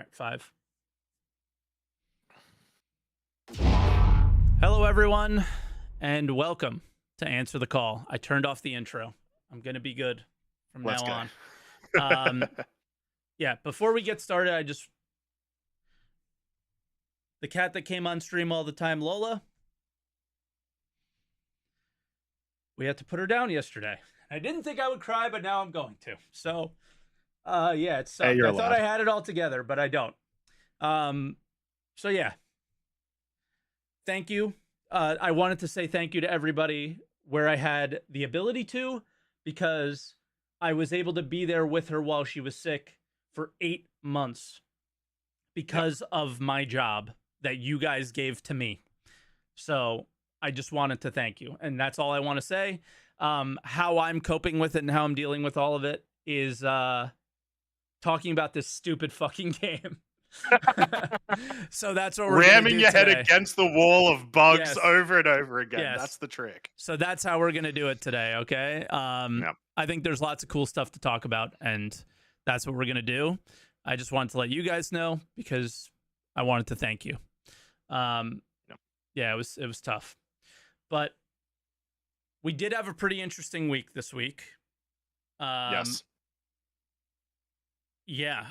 right, 5. Hello, everyone, and welcome to Answer the Call. I turned off the intro. I'm going to be good from Let's now go. on. Yeah, before we get started, the cat that came on stream all the time, Lola, we had to put her down yesterday. I didn't think I would cry, but now I'm going to. So, yeah, it sucked. Hey, I thought I had it all together, but I don't. So yeah, thank you. I wanted to say thank you to everybody where I had the ability to, because I was able to be there with her while she was sick for 8 months because of my job that you guys gave to me. So I just wanted to thank you. And that's all I want to say. How I'm coping with it and how I'm dealing with all of it is talking about this stupid fucking game. So that's what we're ramming your today. head against the wall of bugs over and over again. Yes. That's the trick. So that's how we're gonna do it today. Okay. I think there's lots of cool stuff to talk about, and that's what we're gonna do. I just wanted to let you guys know because I wanted to thank you. Yeah, it was tough, but we did have a pretty interesting week this week. Yes. Yeah,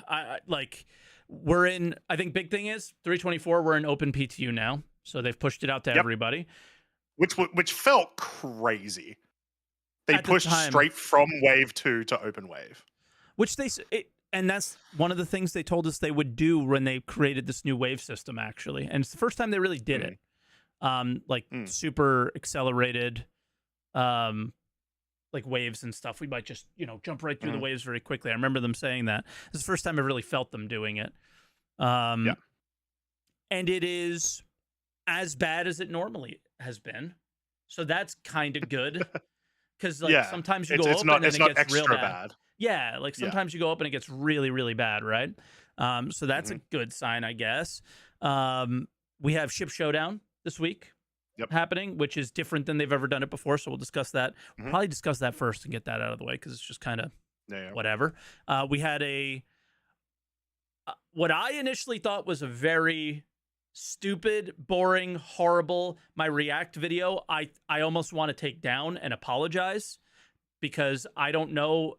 we're in, I think big thing is 324, we're in open PTU now. So they've pushed it out to everybody. Which felt crazy. They pushed straight from wave 2 to open wave. Which and that's one of the things they told us they would do when they created this new wave system, actually. And it's the first time they really did it. Super accelerated, like waves and stuff. We might just, jump right through the waves very quickly. I remember them saying that. This is the first time I really felt them doing it. And it is as bad as it normally has been. So that's kind of good. Because sometimes you go open and it gets real bad. Yeah, like sometimes you go up and it gets really, really bad, right? So that's a good sign, I guess. We have Ship Showdown this week. Happening, which is different than they've ever done it before. So we'll discuss that. We'll probably discuss that first and get that out of the way because it's just kind of whatever. We had what I initially thought was a very stupid, boring, horrible, my React video. I almost want to take down and apologize because I don't know.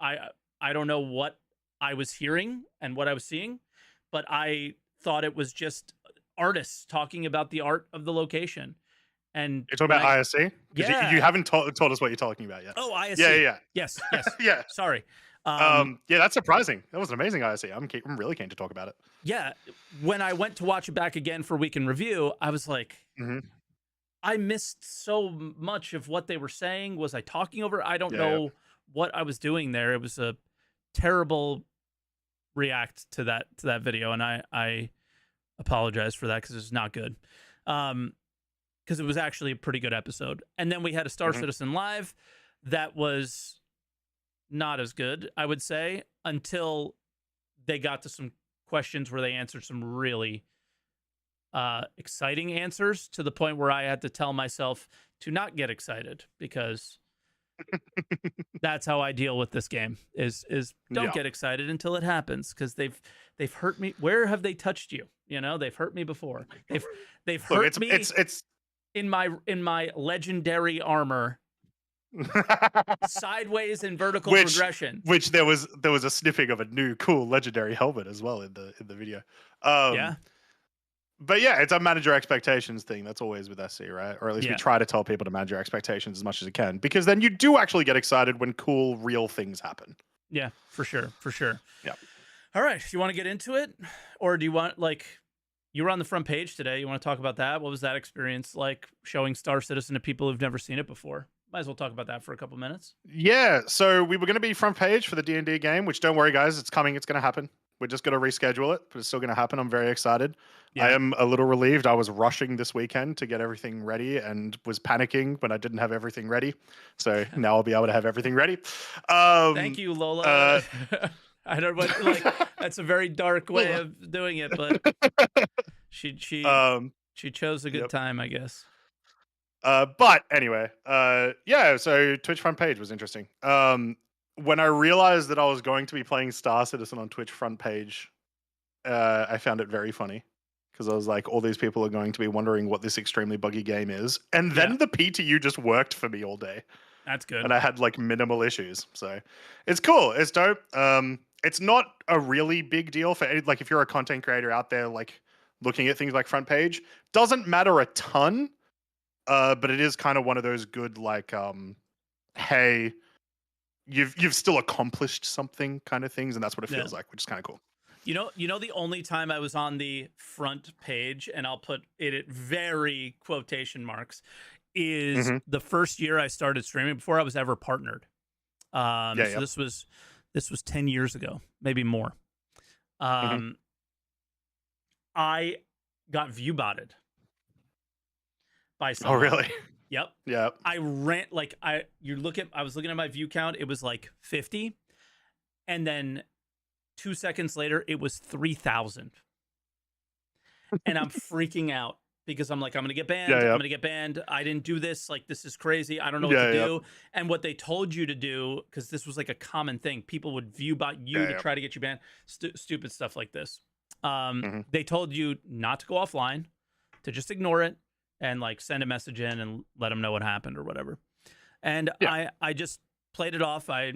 I don't know what I was hearing and what I was seeing, but I thought it was just artists talking about the art of the location. And you're talking about ISC? Yeah. You haven't told us what you're talking about yet. Oh, ISC. Yeah. Yes. Yeah. Sorry. Yeah, that's surprising. That was an amazing ISC. I'm really keen to talk about it. Yeah. When I went to watch it back again for Week in Review, I was like, I missed so much of what they were saying. Was I talking over? I don't know what I was doing there. It was a terrible react to that video, and I apologize for that because it's not good. Because it was actually a pretty good episode. And then we had a Star Citizen Live that was not as good, I would say, until they got to some questions where they answered some really exciting answers to the point where I had to tell myself to not get excited because that's how I deal with this game is don't get excited until it happens because they've hurt me. Where have they touched you? They've hurt me before. They've hurt me. It's in my legendary armor, sideways and vertical progression. Which there was a snipping of a new cool legendary helmet as well in the video. But yeah, it's a manage your expectations thing. That's always with SC, right? Or at least we try to tell people to manage your expectations as much as you can, because then you do actually get excited when cool, real things happen. Yeah, for sure. Yeah. All right. You want to get into it? Or do you want, you were on the front page today. You want to talk about that? What was that experience like, showing Star Citizen to people who've never seen it before? Might as well talk about that for a couple minutes. Yeah. So we were going to be front page for the D&D game, which don't worry, guys. It's coming. It's going to happen. We're just going to reschedule it, but it's still going to happen. I'm very excited. Yeah. I am a little relieved. I was rushing this weekend to get everything ready and was panicking when I didn't have everything ready. So now I'll be able to have everything ready. Thank you, Lola. I don't know, that's a very dark way of doing it, but she chose a good time, I guess. But anyway, so Twitch front page was interesting. When I realized that I was going to be playing Star Citizen on Twitch front page I found it very funny because I was like, all these people are going to be wondering what this extremely buggy game is, and then the PTU just worked for me all day, That's good. and I had like minimal issues. So it's cool. It's dope. It's not a really big deal for like if you're a content creator out there, like looking at things like front page doesn't matter a ton. But it is kind of one of those good like, hey, you've still accomplished something kind of things, and that's what it feels like, which is kind of cool. You know, the only time I was on the front page, and I'll put it at very quotation marks, is the first year I started streaming before I was ever partnered. So this was 10 years ago, maybe more. I got view botted by someone. Oh, really? Yep. Yep. I ran I was looking at my view count, it was like 50, and then 2 seconds later it was 3,000. And I'm freaking out because I'm like, I'm gonna get banned. I'm gonna get banned. I didn't do this. Like, this is crazy. I don't know what to do. And what they told you to do, because this was like a common thing, people would view bot you to try to get you banned. Stupid stuff like this. They told you not to go offline, to just ignore it and like send a message in and let them know what happened or whatever. And I just played it off. I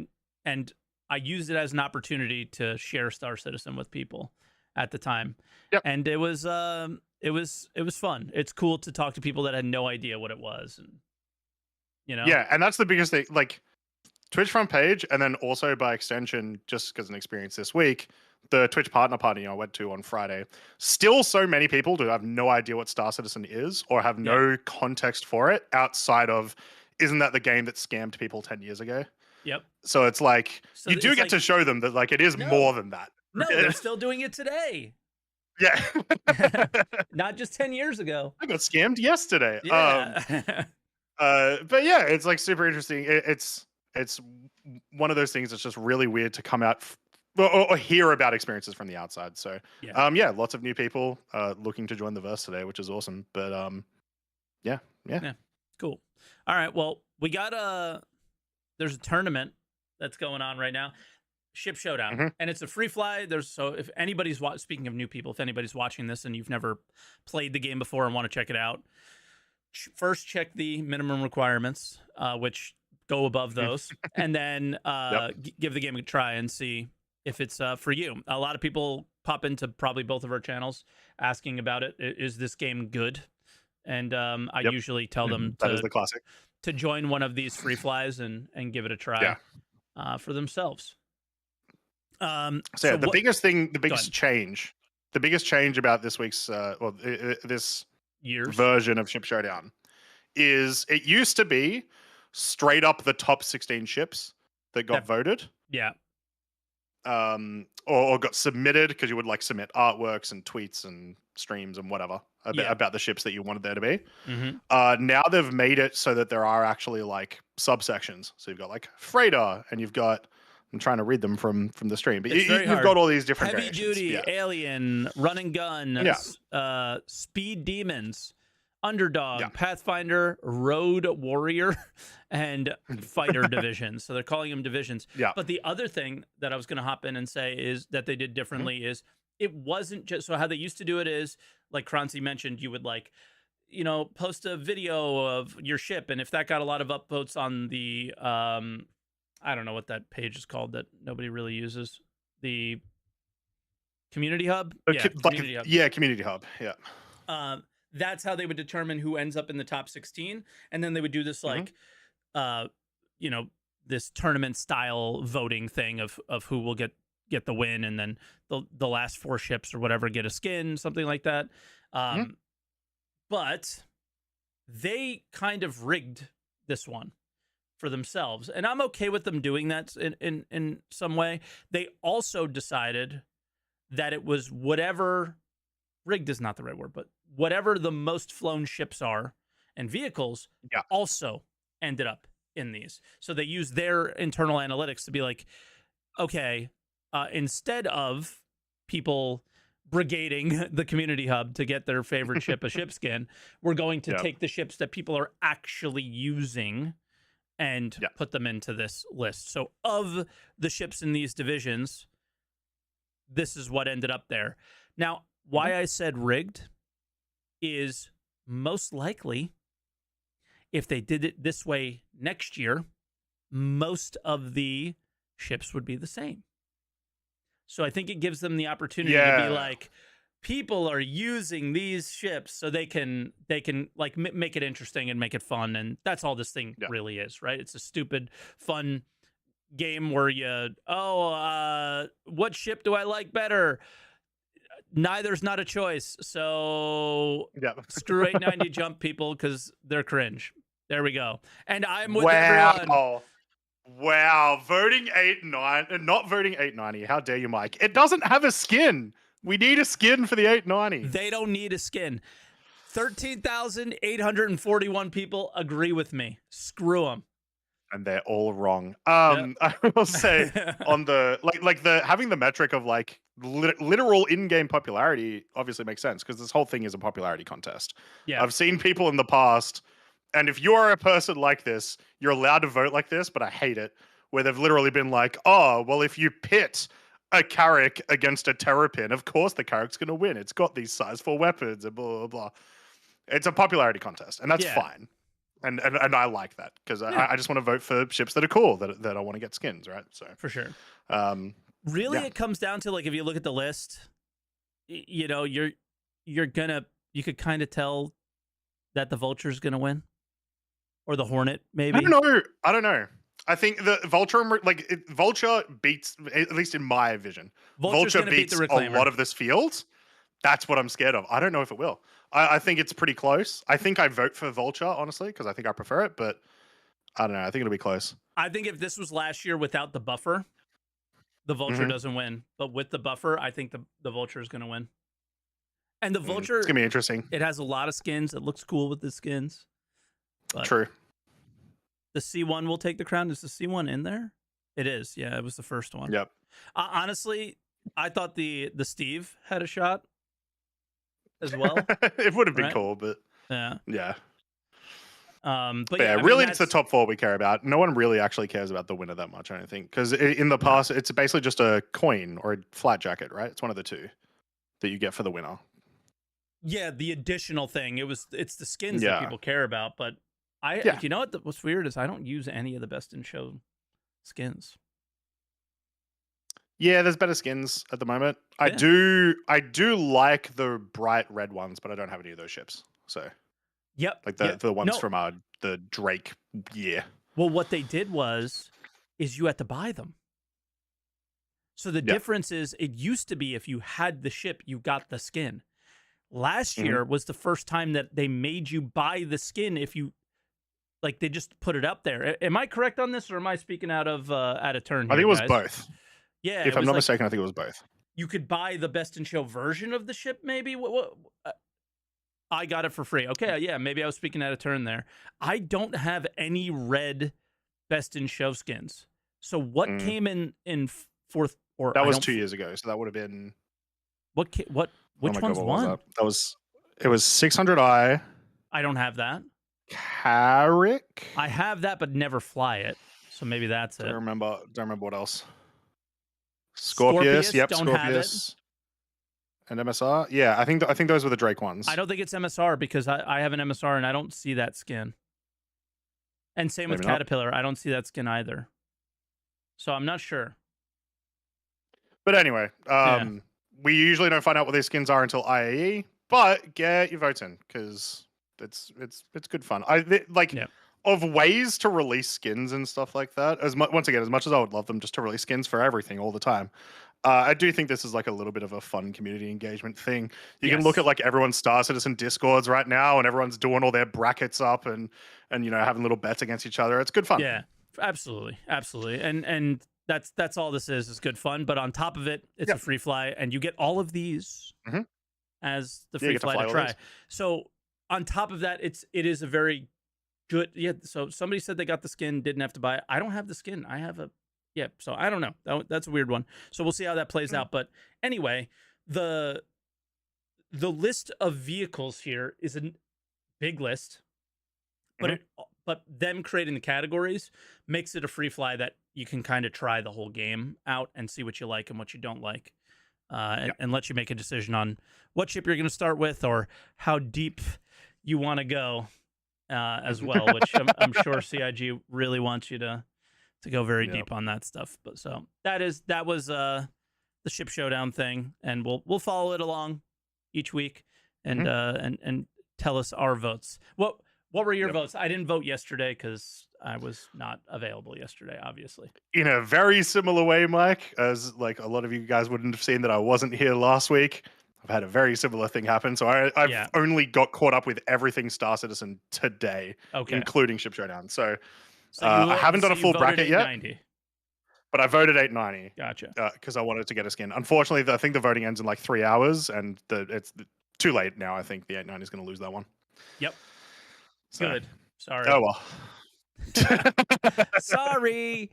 used it as an opportunity to share Star Citizen with people at the time. And it was fun. It's cool to talk to people that had no idea what it was, and Yeah, and that's the biggest thing. Like Twitch front page, and then also by extension, just because an experience this week, the Twitch partner party I went to on Friday. Still, so many people do have no idea what Star Citizen is, or have no context for it outside of, isn't that the game that scammed people 10 years ago? Yep. So it's like, you do get to show them that like it is more than that. No, they're still doing it today. Yeah. Not just 10 years ago. I got scammed yesterday. Yeah. But yeah, it's like super interesting. It's one of those things that's just really weird to come out or hear about experiences from the outside. So lots of new people looking to join the verse today, which is awesome. But yeah, cool. All right, well, we got there's a tournament that's going on right now, Ship Showdown, and it's a free fly. So if anybody's speaking of new people, if anybody's watching this and you've never played the game before and want to check it out, first check the minimum requirements, which go above those, and then give the game a try and see if it's for you. A lot of people pop into probably both of our channels asking about it. Is this game good? And I usually tell them that is the classic, to join one of these free flies and give it a try for themselves. So the biggest change about this week's this year's version of Ship Showdown is it used to be straight up the top 16 ships that got voted. Yeah. Or got submitted, because you would like submit artworks and tweets and streams and whatever about the ships that you wanted there to be. Now they've made it so that there are actually like subsections. So you've got like freighter, and you've got, I'm trying to read them from the stream, but you've got all these different heavy duty, alien, run and gun, speed demons, underdog, Pathfinder, road warrior, and fighter divisions. So they're calling them divisions. But the other thing that I was going to hop in and say is that they did differently is it wasn't just, so how they used to do it is, like Croncy mentioned, you would like, post a video of your ship, and if that got a lot of upvotes on the I don't know what that page is called that nobody really uses, the community hub. Community hub. Yeah, community hub. Yeah. That's how they would determine who ends up in the top 16, and then they would do this like, this tournament style voting thing of who will get the win, and then the last 4 ships or whatever get a skin, something like that. But they kind of rigged this one for themselves, and I'm okay with them doing that in some way. They also decided that it was whatever, rigged is not the right word, but whatever the most flown ships are and vehicles also ended up in these. So they use their internal analytics to be like, okay, instead of people brigading the community hub to get their favorite ship a ship skin, we're going to take the ships that people are actually using and put them into this list. So of the ships in these divisions, this is what ended up there. Now, why I said rigged is most likely if they did it this way next year, most of the ships would be the same. So I think it gives them the opportunity to be like, people are using these ships so they can like make it interesting and make it fun. And that's all this thing really is, right? It's a stupid, fun game where what ship do I like better? Neither's not a choice. So screw 890 jump people because they're cringe. There we go. And I'm with everyone. Wow, voting 890, not voting 890. How dare you, Mike? It doesn't have a skin. We need a skin for the 890. They don't need a skin. 13,841 people agree with me. Screw them. And they're all wrong. I will say on the like the having the metric of like literal in-game popularity obviously makes sense because this whole thing is a popularity contest. Yeah, I've seen people in the past, and if you are a person like this, you're allowed to vote like this, but I hate it where they've literally been like, oh, well, if you pit a Carrack against a Terrapin, of course the Carrack's going to win. It's got these size 4 weapons and blah, blah, blah. It's a popularity contest, and that's fine. And I like that because I just want to vote for ships that are cool, that I want to get skins, right? So for sure. Really, it comes down to like if you look at the list, you know, you could kind of tell that the Vulture's gonna win, or the Hornet, maybe. I don't know. I think the Vulture beats, at least in my vision, Vulture beats a lot of this field. That's what I'm scared of. I don't know if it will. I think it's pretty close. I think I vote for Vulture, honestly, because I think I prefer it, but I don't know. I think it'll be close. I think if this was last year without the buffer, the Vulture doesn't win. But with the buffer, I think the Vulture is going to win. And the Vulture... It's going to be interesting. It has a lot of skins. It looks cool with the skins. But true. The C1 will take the crown. Is the C1 in there? It is. Yeah, it was the first one. Yep. Honestly, I thought the Steve had a shot as well. It would have been cool, but yeah. But really, it's the top 4 we care about. No one really actually cares about the winner that much, I don't think, because in the past, it's basically just a coin or a flat jacket, right? It's one of the two that you get for the winner. Yeah, the additional thing. It's the skins that people care about, but you know what's weird is I don't use any of the best in show skins. Yeah, there's better skins at the moment. I do like the bright red ones, but I don't have any of those ships. So, like the ones from the Drake year. Well, what they did is you had to buy them. So the difference is, it used to be if you had the ship, you got the skin. Last year was the first time that they made you buy the skin if you, like, they just put it up there. Am I correct on this, or am I speaking out of turn here, I think it was both. Yeah, if I'm not mistaken, I think it was both. You could buy the best in show version of the ship, maybe. What I got it for free. Okay, yeah, maybe I was speaking out of turn there. I don't have any red best in show skins. So what came in fourth? Or that was 2 years ago, so that would have been which one's won? It was 600i. I don't have that. Carrack. I have that, but never fly it. So maybe that's it. Don't remember what else. Scorpius, Scorpius. And MSR? Yeah, I think those were the Drake ones. I don't think it's MSR because I have an MSR and I don't see that skin. And same with Caterpillar. I don't see that skin either. So I'm not sure. But anyway, we usually don't find out what these skins are until IAE, but get your votes in because it's good fun. Of ways to release skins and stuff like that, once again, as much as I would love them just to release skins for everything all the time, I do think this is like a little bit of a fun community engagement thing. You can look at like everyone's Star Citizen Discords right now, and everyone's doing all their brackets up and having little bets against each other. It's good fun. Yeah, absolutely, and that's all this is good fun. But on top of it, it's a free fly, and you get all of these as the free fly to try. So on top of that, it is a very good. Yeah. So somebody said they got the skin, didn't have to buy it. I don't have the skin. I have a. Yeah. So I don't know. That's a weird one. So we'll see how that plays out. But anyway, the list of vehicles here is a big list, but but them creating the categories makes it a free fly that you can kind of try the whole game out and see what you like and what you don't like. and let you make a decision on what ship you're going to start with or how deep you want to go as well, which I'm sure CIG really wants you to go very deep on that stuff. But so that was the ship showdown thing, and we'll follow it along each week and and tell us our votes. What were your votes? I didn't vote yesterday because I was not available yesterday, obviously. In a very similar way, Mike, as like a lot of you guys wouldn't have seen that I wasn't here last week. I've had a very similar thing happen. So I've only got caught up with everything Star Citizen today, including Ship Showdown. So I haven't done a full bracket yet. But I voted 890. Gotcha. Because I wanted to get a skin. Unfortunately, I think the voting ends in like 3 hours, and it's too late now. I think the 890 is going to lose that one. Yep. So, good. Sorry. Oh well. Sorry.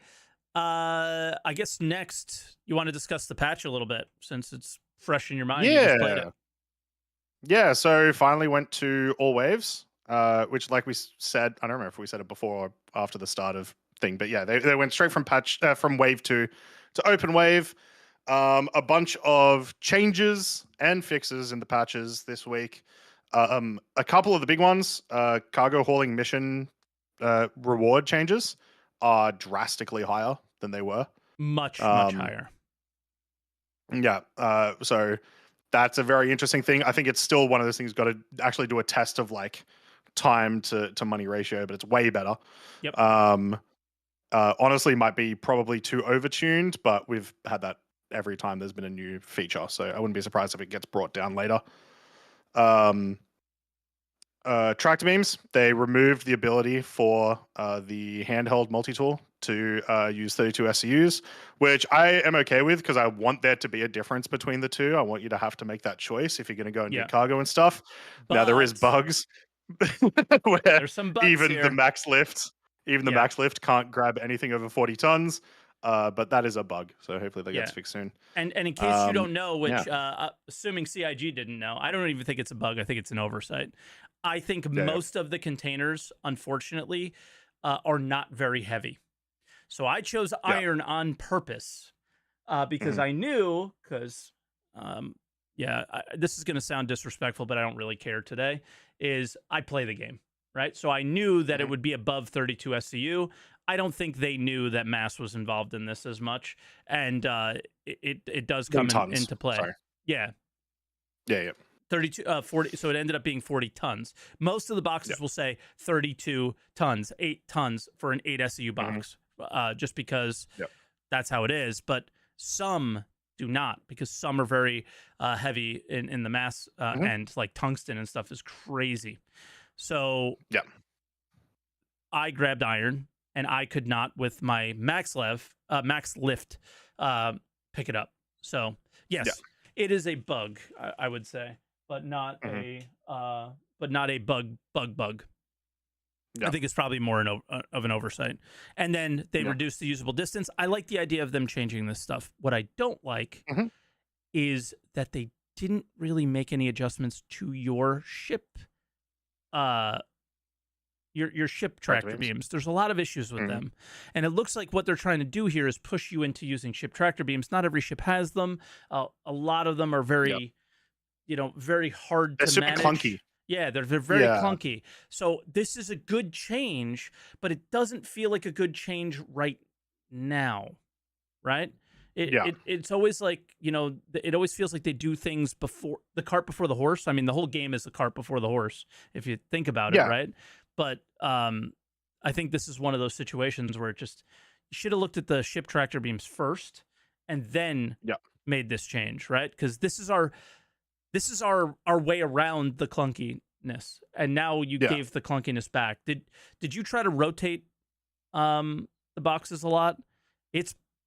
I guess next you want to discuss the patch a little bit since it's fresh in your mind. You just played it. Yeah. So finally went to all waves, which, like we said, I don't remember if we said it before or after the start of thing, but yeah, they went straight from from wave 2 to open wave. A bunch of changes and fixes in the patches this week. A couple of the big ones, cargo hauling mission reward changes are drastically higher than they were. Much higher. Yeah. So that's a very interesting thing. I think it's still one of those things got to actually do a test of like time to money ratio, but it's way better. Yep. Honestly, might be probably too overtuned, but we've had that every time there's been a new feature, so I wouldn't be surprised if it gets brought down later. Tractor beams, they removed the ability for the handheld multi-tool to use 32 SCUs, which I am okay with because I want there to be a difference between the two. I want you to have to make that choice if you're going to go and do cargo and stuff. But now there is bugs where there's some bugs even here. the max lift can't grab anything over 40 tons. But that is a bug, so hopefully that gets fixed soon. And in case you don't know, which assuming CIG didn't know, I don't even think it's a bug. I think it's an oversight. I think most of the containers, unfortunately, are not very heavy. So I chose iron on purpose because I knew, this is going to sound disrespectful, but I don't really care today, is I play the game, right? So I knew that it would be above 32 SCU. I don't think they knew that mass was involved in this as much, and it does come into play. Sorry. Yeah. 32, 40. So it ended up being 40 tons. Most of the boxes will say 32 tons, 8 tons for an 8 SCU box, just because that's how it is. But some do not, because some are very heavy in the mass end, like tungsten and stuff is crazy. So I grabbed iron. And I could not, with my max lift, pick it up. So yes, it is a bug, I would say, but not a bug. I think it's probably more of an oversight. And then they reduced the usable distance. I like the idea of them changing this stuff. What I don't like is that they didn't really make any adjustments to your ship. Your ship tractor beams. There's a lot of issues with them. And it looks like what they're trying to do here is push you into using ship tractor beams. Not every ship has them. A lot of them are very, very hard to manage. They're clunky. Yeah, they're very clunky. So this is a good change, but it doesn't feel like a good change right now, right? It's always like, it always feels like they do things before the cart before the horse. I mean, the whole game is the cart before the horse, if you think about it, right? But I think this is one of those situations where you should have looked at the ship tractor beams first and then made this change, right? Because this is our way around the clunkiness, and now you gave the clunkiness back. Did you try to rotate the boxes a lot?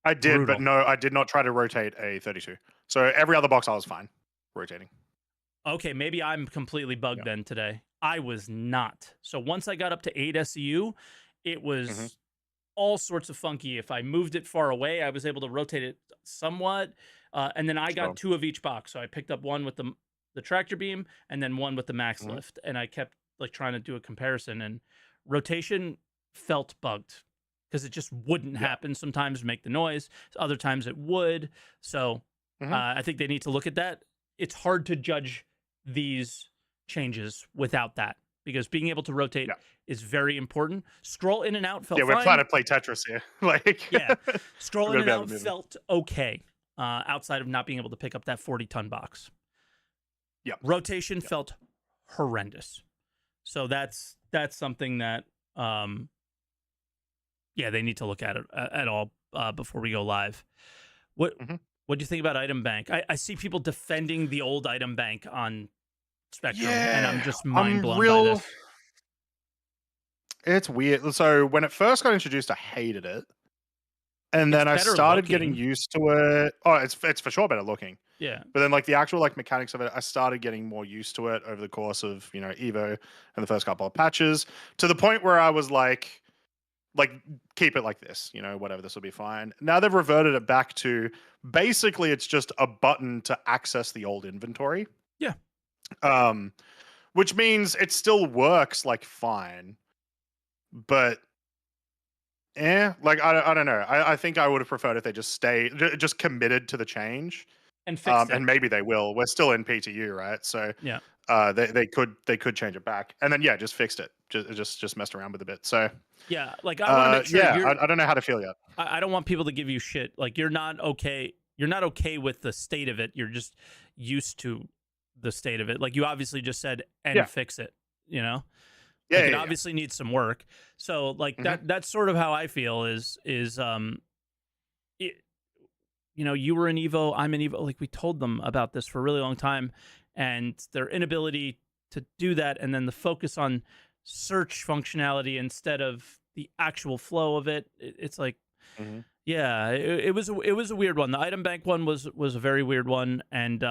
I did, brutal. But no, I did not try to rotate a 32. So every other box I was fine rotating. Okay, maybe I'm completely bugged then today. I was not. So once I got up to 8 SCU, it was all sorts of funky. If I moved it far away, I was able to rotate it somewhat. And then I got 2 of each box. So I picked up one with the tractor beam and then one with the max lift. And I kept like trying to do a comparison, and rotation felt bugged because it just wouldn't happen. Sometimes make the noise. Other times it would. So Mhm. I think they need to look at that. It's hard to judge these changes without that because being able to rotate Yeah. is very important. Scroll in and out Yeah, felt we're trying fine. to play Tetris here. Like, Yeah, we're scroll in gonna and be able out to move it. felt okay. Outside of not being able to pick up that 40-ton box, Yep. rotation Yep. felt horrendous. So that's something that yeah, they need to look at it at all before we go live. What Mhm. what do you think about item bank? I see people defending the old item bank on Spectrum, and I'm Yeah, just mind I'm blown by real. this. It's weird. So when it first got introduced, I hated it, and It's then I better started getting looking. used to it. Oh, it's for sure better looking. Yeah. But then, like the actual like mechanics of it, I started getting more used to it over the course of Evo and the first couple of patches, to the point where I was like keep it like this, whatever, this will be fine. Now they've reverted it back to basically it's just a button to access the old inventory. Yeah. Um, which means it still works like fine, but like I don't know. I think I would have preferred if they just committed to the change. And fixed it. And maybe they will. We're still in PTU, right? So Yeah. they could change it back, and then just fixed it. Just messed around with a bit. So Yeah. Like I want to make sure yeah, you're I don't know how to feel yet. I don't want people to give you shit. Like you're not okay. You're not okay with the state of it. You're just used to the state of it. Like you obviously just said and Yeah. fix it, you know? Yeah, Like it yeah. obviously needs some work. So like Mhm. that's sort of how I feel is it, you were in Evo, I'm in Evo. Like we told them about this for a really long time, and their inability to do that, and then the focus on search functionality instead of the actual flow of it. It's like, Mhm. yeah, it was a weird one. The item bank one was a very weird one, and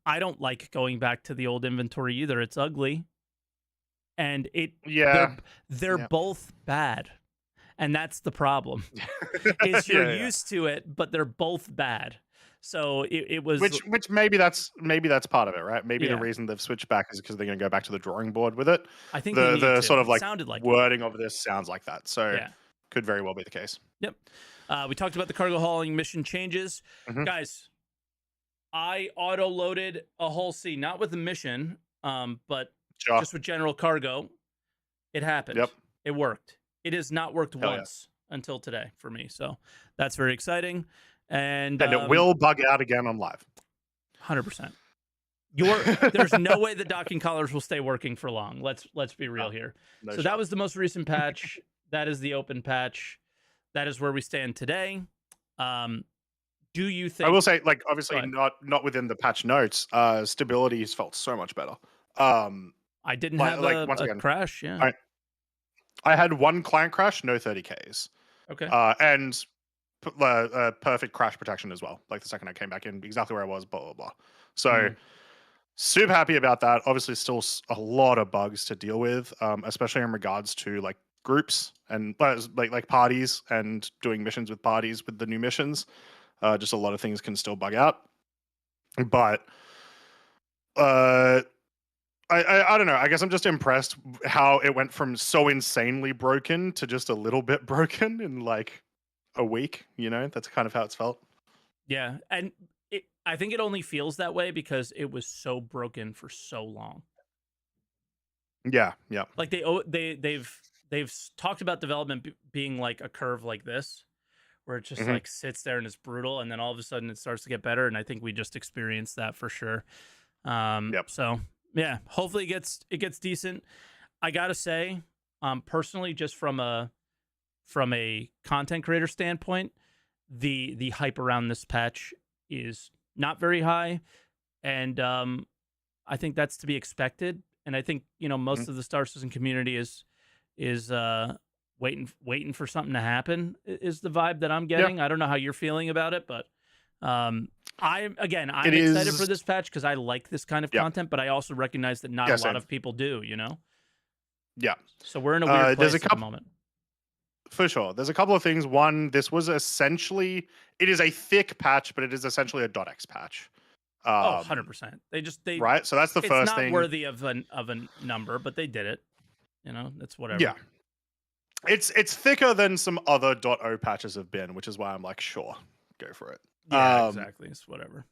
I don't like going back to the old inventory either. It's ugly, and Yeah. they're Yeah. both bad, and that's the problem. Is you're Yeah, yeah. used to it, but they're both bad. So it was Which maybe that's part of it, right? Maybe the yeah. reason they've switched back is because they're going to go back to the drawing board with it. I think they need The to. sort of It like sounded like it. wording of this sounds like that, so Yeah. could very well be the case. Yep. We talked about the cargo hauling mission changes, Mhm. guys. I auto loaded a whole sea, not with the mission, but Sure. just with general cargo. It happened. Yep. It worked. It has not worked Hell yeah. once until today for me. So that's very exciting. And And it will bug out again on live. 100%. There's no way the docking collars will stay working for long. Let's be real here. No So shot. that was the most recent patch. That is the open patch. That is where we stand today. Do you think I will say, like, obviously Go not within the patch notes. Stability has felt so much better. I didn't like- have like, once a again, crash? Yeah. I had one client crash, no 30Ks, Okay. and perfect crash protection as well. Like the second I came back in, exactly where I was, blah blah blah. So Mhm. super happy about that. Obviously, still a lot of bugs to deal with, especially in regards to like groups and like parties and doing missions with parties with the new missions. Just a lot of things can still bug out, but I don't know. I guess I'm just impressed how it went from so insanely broken to just a little bit broken in like a week. That's kind of how it's felt. Yeah, and I think it only feels that way because it was so broken for so long. Yeah, yeah. Like they've talked about development being like a curve like this, where it just Mhm. like sits there and it's brutal, and then all of a sudden it starts to get better. And I think we just experienced that for sure. Yep. So yeah, hopefully it gets decent. I gotta say, personally, just from a content creator standpoint, the hype around this patch is not very high, and I think that's to be expected. And I think most of the Star Citizen community is waiting for something to happen. Is the vibe that I'm getting? I don't know how you're feeling about it, but I'm excited for this patch because I like this kind of content, but I also recognize that not a lot of people do. Yeah. So we're in a weird place there's at the moment. For sure. There's a couple of things. One, this was essentially, it is a thick patch, but it is essentially a .x patch. 100%. They right. So that's the first thing. It's not worthy of a number, but they did it. That's whatever. Yeah. It's thicker than some other .o patches have been, which is why I'm like, sure. go for it. Yeah, exactly. It's whatever.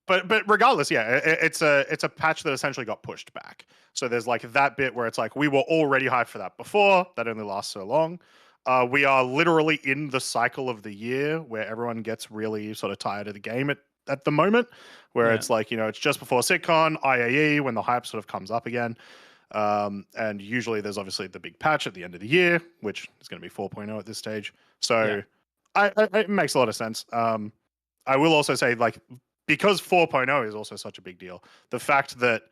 But regardless, yeah, it's a patch that essentially got pushed back. So there's like that bit where it's like we were already hyped for that before. That only lasts so long. We are literally in the cycle of the year where everyone gets really sort of tired of the game at the moment, where it's like, it's just before SitCon, IAE, when the hype sort of comes up again. And usually there's obviously the big patch at the end of the year, which is going to be 4.0 at this stage. So it makes a lot of sense. I will also say, like, because 4.0 is also such a big deal, the fact that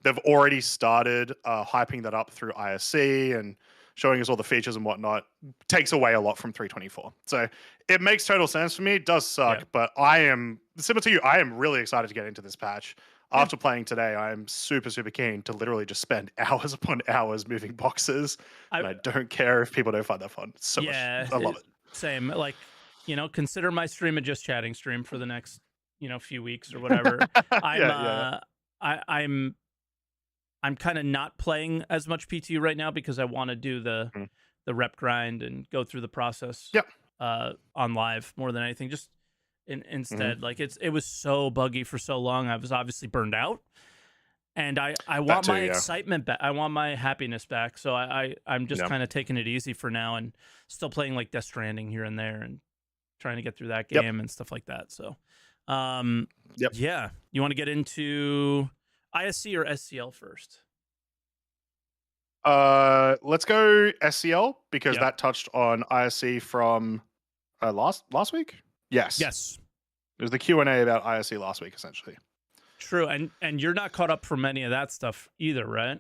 they've already started hyping that up through ISC and showing us all the features and whatnot takes away a lot from 3.24. So it makes total sense for me. It does suck, but I am, similar to you, I am really excited to get into this patch. After playing today, I am super, super keen to literally just spend hours upon hours moving boxes. And I don't care if people don't find that fun. It's so much. I love it. Same. Like, consider my stream a just chatting stream for the next, few weeks or whatever. I'm kind of not playing as much PTU right now because I want to do the rep grind and go through the process on live more than anything. Just instead, like it was so buggy for so long. I was obviously burned out, and I want my excitement back. I want my happiness back. So I'm just kind of taking it easy for now and still playing like Death Stranding here and there and trying to get through that game and stuff like that. So, yeah, you want to get into ISC or SCL first? Let's go SCL because that touched on ISC from last week. Yes. It was the Q&A about ISC last week, essentially. True, and you're not caught up from any of that stuff either, right?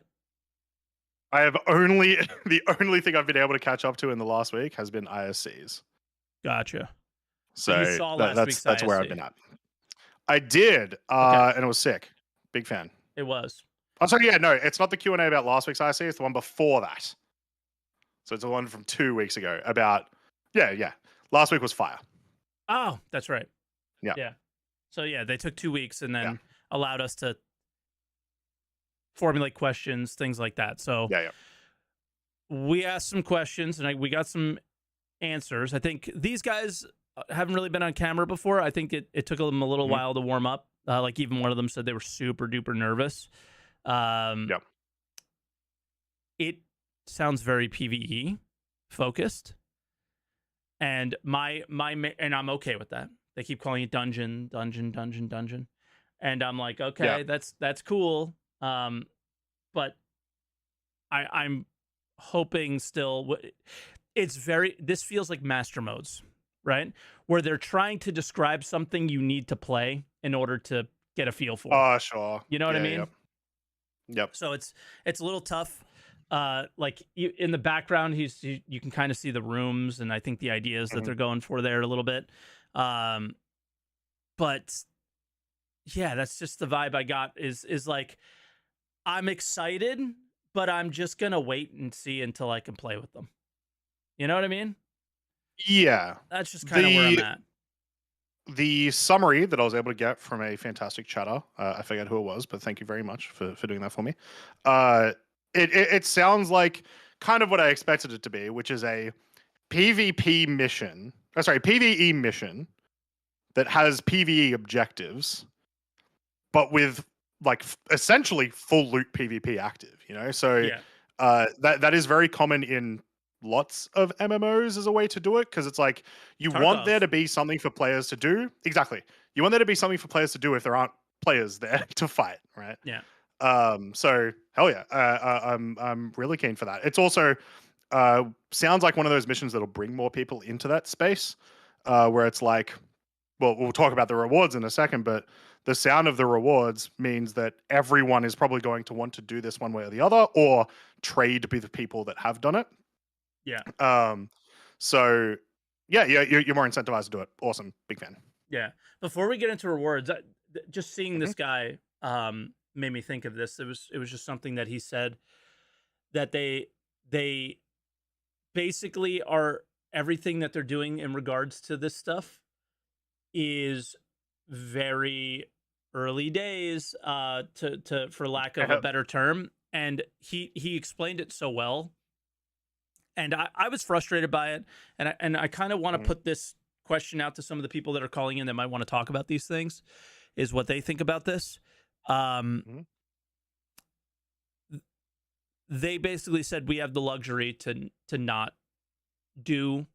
I have the only thing I've been able to catch up to in the last week has been ISCs. Gotcha. So you saw that's ISC. Where I've been at. I did, and it was sick. Big fan. It was. Oh, sorry, yeah, no, it's not the Q&A about last week's ISC. It's the one before that. So it's the one from 2 weeks ago about, last week was fire. Oh, that's right. Yeah. So yeah, they took 2 weeks and then allowed us to formulate questions, things like that. So we asked some questions and we got some answers. I think these guys haven't really been on camera before. I think it took them a little while to warm up. Like even one of them said they were super duper nervous. It sounds very PvE focused, and and I'm okay with that. They keep calling it dungeon, and I'm like, okay, that's cool. But I'm hoping still. This feels like master modes, right? Where they're trying to describe something you need to play in order to get a feel for. Oh, sure. You know what I mean? Yep. So it's a little tough. Like in the background, you can kind of see the rooms, and I think the ideas that they're going for there a little bit. But yeah, that's just the vibe I got. Is like I'm excited, but I'm just gonna wait and see until I can play with them. You know what I mean? Yeah. That's just kind of where I'm at. The summary that I was able to get from a fantastic chatter, I forget who it was, but thank you very much for doing that for me. It sounds like kind of what I expected it to be, which is a PvE mission that has PvE objectives, but with like essentially full loot PvP active, So that is very common in lots of MMOs as a way to do it, because it's like you want there to be something for players to do. Exactly. You want there to be something for players to do if there aren't players there to fight, right? Yeah. So hell yeah. I'm really keen for that. It's also sounds like one of those missions that'll bring more people into that space, where it's like, well, we'll talk about the rewards in a second, but the sound of the rewards means that everyone is probably going to want to do this one way or the other, or trade with people that have done it. Yeah. So yeah, you're more incentivized to do it. Awesome. Big fan. Yeah. Before we get into rewards, just seeing this guy made me think of this. It was just something that he said, that they basically are, everything that they're doing in regards to this stuff is very early days, for lack of a better term. And he explained it so well. And I was frustrated by it, and I kind of want to put this question out to some of the people that are calling in that might want to talk about these things, is what they think about this. They basically said we have the luxury to not do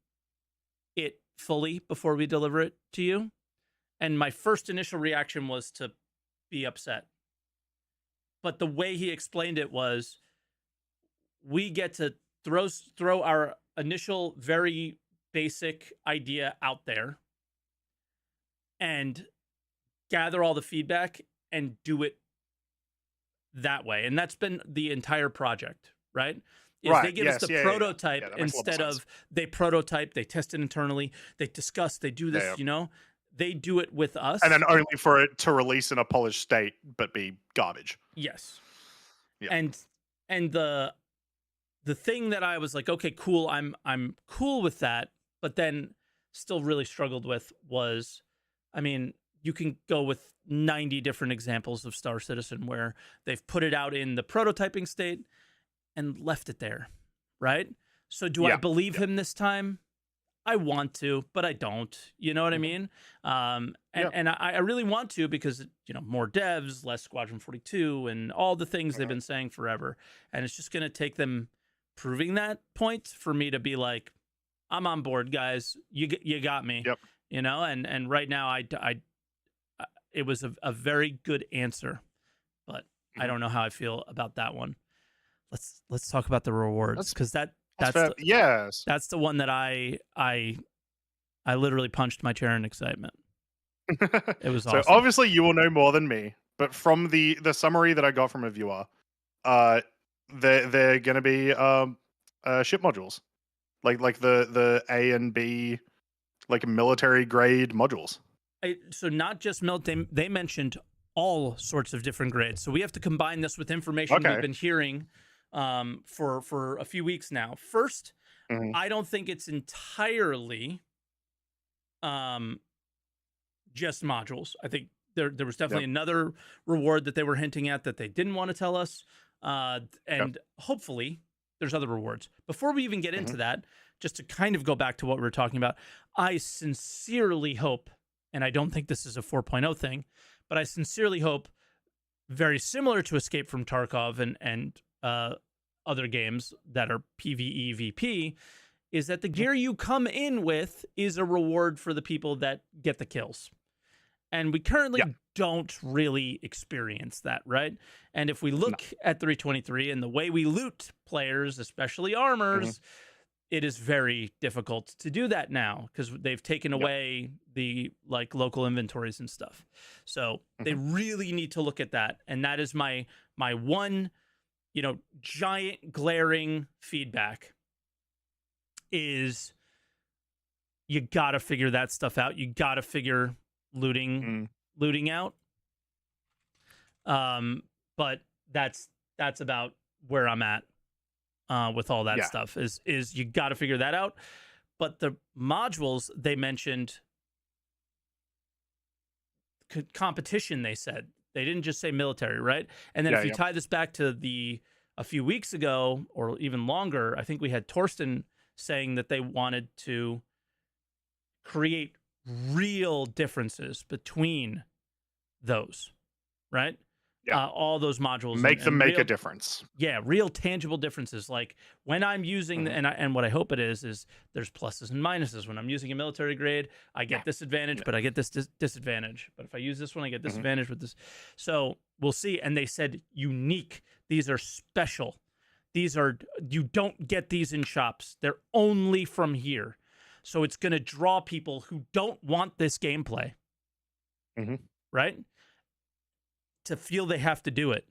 it fully before we deliver it to you. And my first initial reaction was to be upset. But the way he explained it was, we get to throw our initial very basic idea out there and gather all the feedback and do it that way. And that's been the entire project, right? They give us the prototype instead of they prototype, they test it internally, they discuss, they do this, they do it with us. And then only for it to release in a polished state, but be garbage. Yes. Yeah. And the thing that I was like, okay, cool, I'm cool with that, but then still really struggled with was, I mean, you can go with 90 different examples of Star Citizen where they've put it out in the prototyping state and left it there, right? So do I believe him this time? I want to, but I don't. You know what I mean? And I really want to because, more devs, less Squadron 42, and all the things they've been saying forever. And it's just going to take them proving that point for me to be like, I'm on board, guys. You got me. Yep. And right now it was a very good answer, but I don't know how I feel about that one. Let's talk about the rewards, because that's the one that I literally punched my chair in excitement. It was awesome. So obviously you will know more than me, but from the summary that I got from a viewer, they're going to be ship modules, like the A and B, like military grade modules. So not just military. They mentioned all sorts of different grades. So we have to combine this with information we've been hearing for a few weeks now. First, I don't think it's entirely just modules. I think there was definitely another reward that they were hinting at that they didn't want to tell us. And hopefully there's other rewards. Before we even get into that, just to kind of go back to what we were talking about, I sincerely hope, and I don't think this is a 4.0 thing, but I sincerely hope, very similar to Escape from Tarkov and other games that are PvE VP, is that the gear you come in with is a reward for the people that get the kills. And we currently don't really experience that, right? And if we look at 323 and the way we loot players, especially armors, it is very difficult to do that now because they've taken away the local inventories and stuff. So they really need to look at that. And that is my one, giant glaring feedback is you got to figure that stuff out. You got to figure looting out. But that's about where I'm at with all that stuff is you got to figure that out. But the modules they mentioned, competition, they said. They didn't just say military, right? And then if you tie this back to a few weeks ago or even longer, I think we had Torsten saying that they wanted to create real differences between those, right? All those modules. Make them make a difference. Yeah, real tangible differences. Like when I'm using, and what I hope it is there's pluses and minuses. When I'm using a military grade, I get this advantage, but I get this disadvantage. But if I use this one, I get this advantage with this. So we'll see. And they said unique. These are special. You don't get these in shops. They're only from here. So it's going to draw people who don't want this gameplay, right? To feel they have to do it.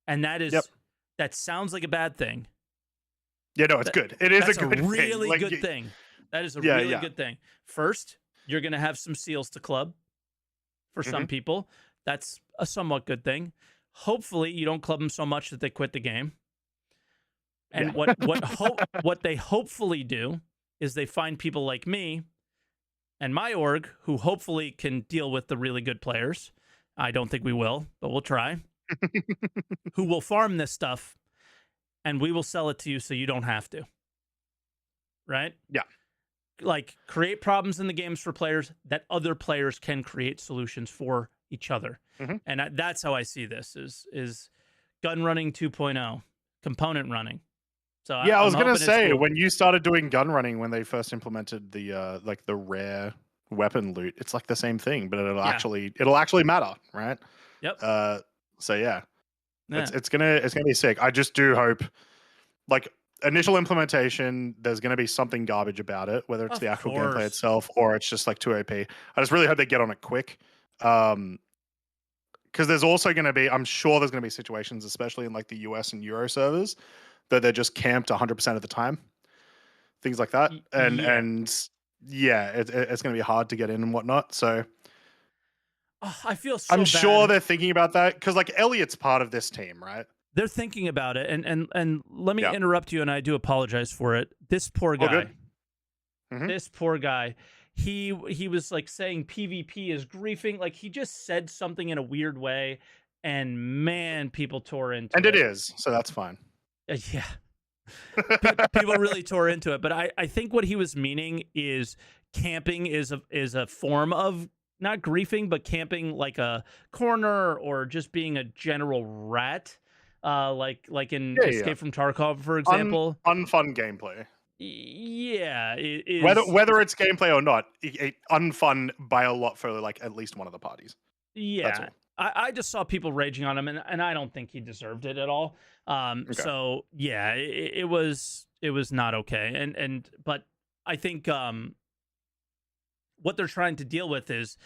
And that is, that sounds like a bad thing. Yeah, no, it's good. It is a really good thing. That is a really good thing. First, you're going to have some seals to club for some people. That's a somewhat good thing. Hopefully, you don't club them so much that they quit the game. And what they hopefully do is they find people like me and my org who hopefully can deal with the really good players. I don't think we will, but we'll try. Who will farm this stuff, and we will sell it to you so you don't have to. Right? Yeah. like create problems in the games for players that other players can create solutions for each other. And that's how I see this is gun running 2.0, component running. So I was gonna say, cool. when you started doing gun running, when they first implemented the like the rare weapon loot, it's like the same thing, but it'll actually matter, right? Yep. So yeah. It's gonna be sick. I just do hope, like, initial implementation, there's gonna be something garbage about it, whether it's the actual gameplay itself or it's just like too OP. I just really hope they get on it quick. Because there's also going to be, I'm sure there's going to be situations, especially in like the US and Euro servers, that they're just camped 100% of the time, things like that, and it's going to be hard to get in and whatnot. So I feel so I'm bad. sure they're thinking about that, because like Elliot's part of this team, right? They're thinking about it, and let me interrupt you, and I do apologize for it. This poor guy, this poor guy. He was like saying PvP is griefing. Like, he just said something in a weird way, and man, people tore into it. And it is, so that's fine. Yeah. People really tore into it. But I think what he was meaning is camping is a form of not griefing, but camping like a corner or just being a general rat. Like in Escape from Tarkov, for example. Unfun gameplay. Yeah, it is. Whether it's gameplay or not, unfun by a lot for like at least one of the parties. Yeah, I just saw people raging on him, and I don't think he deserved it at all. So yeah, it was not okay. But I think what they're trying to deal with is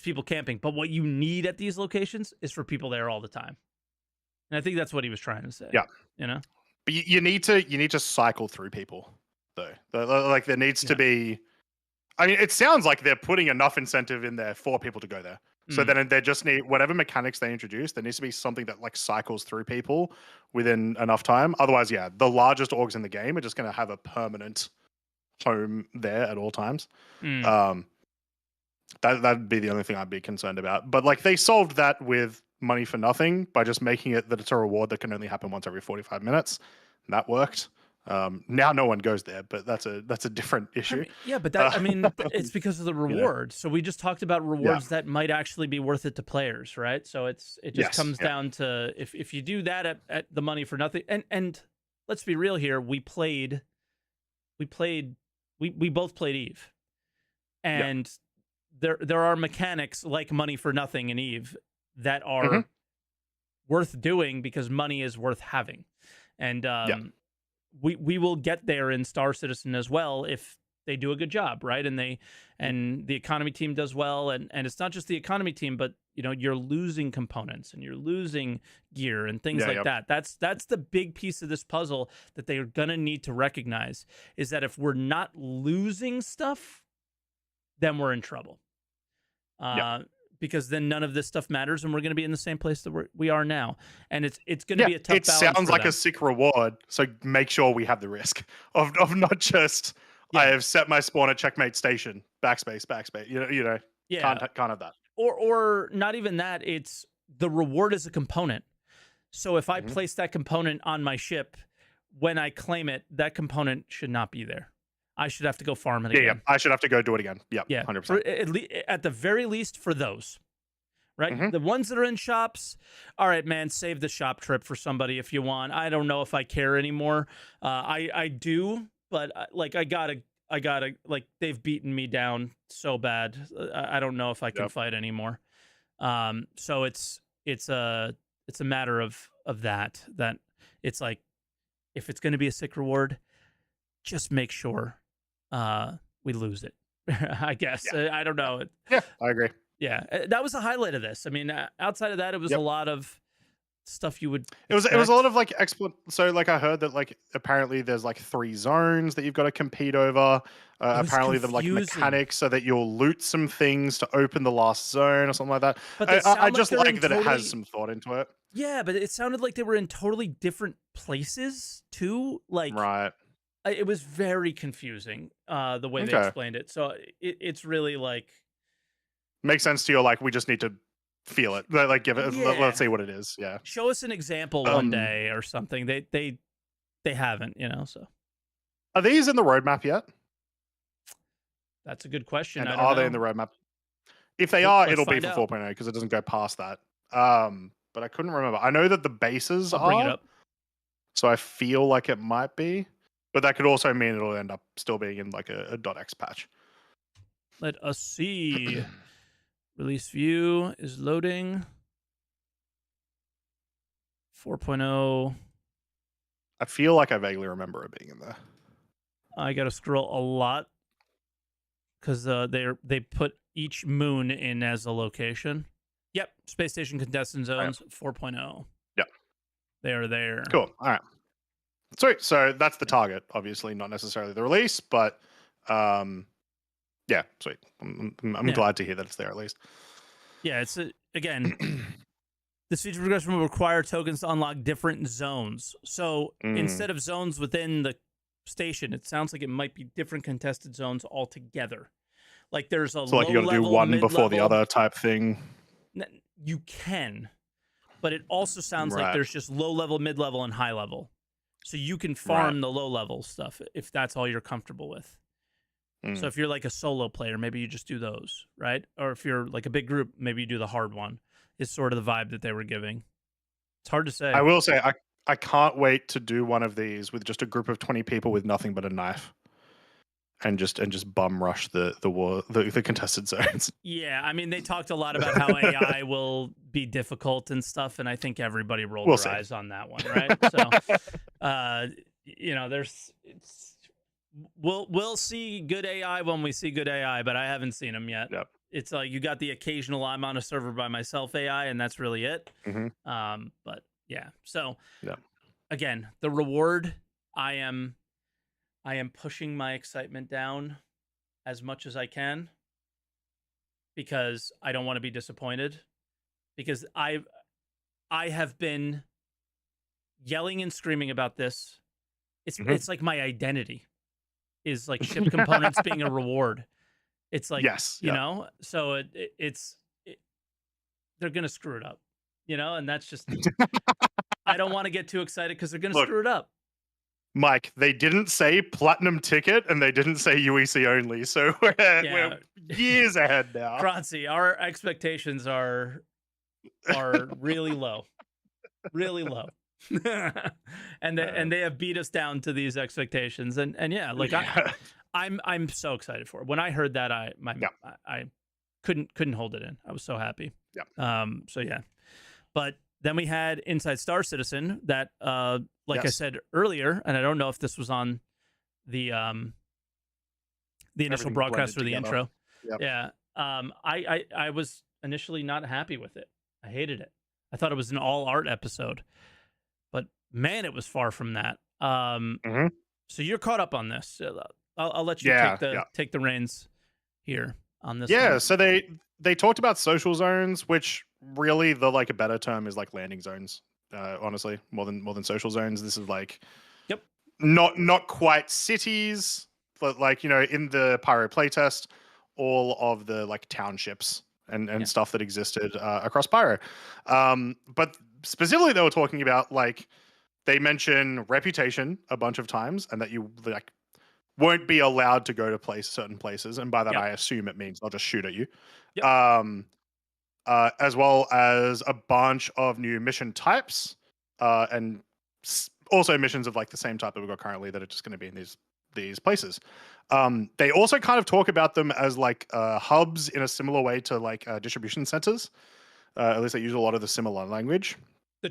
people camping. But what you need at these locations is for people there all the time. And I think that's what he was trying to say. Yeah, you know. But you need to cycle through people, though. Like, there needs to be. I mean, it sounds like they're putting enough incentive in there for people to go there. So then they just need whatever mechanics they introduce. There needs to be something that like cycles through people within enough time. Otherwise, the largest orgs in the game are just going to have a permanent home there at all times. That'd be the only thing I'd be concerned about. But like, they solved that with money for nothing by just making it that it's a reward that can only happen once every 45 minutes. And that worked. Now no one goes there, but that's a different issue. But it's because of the reward. So we just talked about rewards that might actually be worth it to players, right? So it just comes down to if you do that at the money for nothing. And let's be real here, we both played Eve, and there are mechanics like money for nothing in Eve that are worth doing because money is worth having, and we will get there in Star Citizen as well if they do a good job, right? And the economy team does well, and it's not just the economy team, but you're losing components and you're losing gear and things like that. That's the big piece of this puzzle that they're gonna need to recognize, is that if we're not losing stuff, then we're in trouble. Because then none of this stuff matters, and we're going to be in the same place that we are now. And it's going to be a tough balance. It sounds like a sick reward, so make sure we have the risk of not just I have set my spawn at checkmate station, backspace. Can't have that. Or not even that. It's the reward is a component. So if I place that component on my ship, when I claim it, that component should not be there. I should have to go farm it again. Yeah, I should have to go do it again. Yeah, 100%. At the very least for those, right? The ones that are in shops, all right, man, save the shop trip for somebody if you want. I don't know if I care anymore. I do, but I gotta, like, they've beaten me down so bad. I don't know if I can fight anymore. So it's a matter of that it's like, if it's going to be a sick reward, just make sure we lose it. I guess. I don't know. Yeah, I agree. Yeah, that was the highlight of this. I mean, outside of that, it was a lot of stuff you would. It was a lot of like So like, I heard that like apparently there's like 3 zones that you've got to compete over. Apparently the like mechanics so that you'll loot some things to open the last zone or something like that. But I just like that it has some thought into it. Yeah, but it sounded like they were in totally different places too. Like, right. It was very confusing the way they explained it. So it's really like, makes sense to you. Like, we just need to feel it. Like, give it. Let's see what it is. Yeah. Show us an example one day or something. They haven't. So are these in the roadmap yet? That's a good question. And I don't are they in know. the roadmap? If they are, Let's it'll be find for out. 4.0 because it doesn't go past that. But I couldn't remember. I know that the bases I'll bring it are, up. so I feel like it might be, but that could also mean it'll end up still being in like a .x patch. Let us see. Release view is loading. 4.0. I feel like I vaguely remember it being in there. I got to scroll a lot because they put each moon in as a location. Yep, Space Station Contestant Zones 4.0. Yeah. They are there. Cool. All right. Sweet. So that's the target, obviously, not necessarily the release, but yeah, sweet. I'm glad to hear that it's there at least. Yeah, it's again, this feature progression will require tokens to unlock different zones. So instead of zones within the station, it sounds like it might be different contested zones altogether. Like there's a so like you got to do one before the other type thing. You can, but it also sounds like there's just low level, mid level, and high level. So you can farm the low level stuff if that's all you're comfortable with. So if you're like a solo player, maybe you just do those, right? Or if you're like a big group, maybe you do the hard one. Is sort of the vibe that they were giving. It's hard to say. I will say I can't wait to do one of these with just a group of 20 people with nothing but a knife. And just bum rush the contested zones. Yeah, I mean they talked a lot about how AI will be difficult and stuff, and I think everybody rolled their eyes on that one, right? So, we'll see good AI when we see good AI, but I haven't seen them yet. Yep. It's like you got the occasional I'm on a server by myself AI, and that's really it. But yeah, so again, the reward, I am pushing my excitement down as much as I can because I don't want to be disappointed, because I have been yelling and screaming about this. It's like my identity is like ship components being a reward. It's like, you know, so they're going to screw it up, you know, and that's just, I don't want to get too excited because they're going to screw it up. Mike, they didn't say platinum ticket and they didn't say UEC only, so we're years ahead now. Croncy, our expectations are really low, really low, and they have beat us down to these expectations, and yeah, like I'm so excited for it. When I heard that, I couldn't hold it in. I was so happy. So yeah, but then we had Inside Star Citizen that, like I said earlier, and I don't know if this was on the initial broadcast or the intro. Yeah. I was initially not happy with it. I hated it. I thought it was an all art episode, but man, it was far from that. So you're caught up on this. I'll let you take the reins here on this. Yeah. One. So they talked about social zones, which really the like a better term is like landing zones. Honestly, more than social zones. This is like, not quite cities, but like, you know, in the Pyro playtest, all of the like townships and stuff that existed across Pyro. But specifically, they were talking about like they mention reputation a bunch of times, and that you like won't be allowed to go to certain places, and by that I assume it means they'll just shoot at you. As well as a bunch of new mission types, and also missions of like the same type that we've got currently that are just going to be in these places. They also kind of talk about them as like hubs in a similar way to like distribution centers. At least they use a lot of the similar language.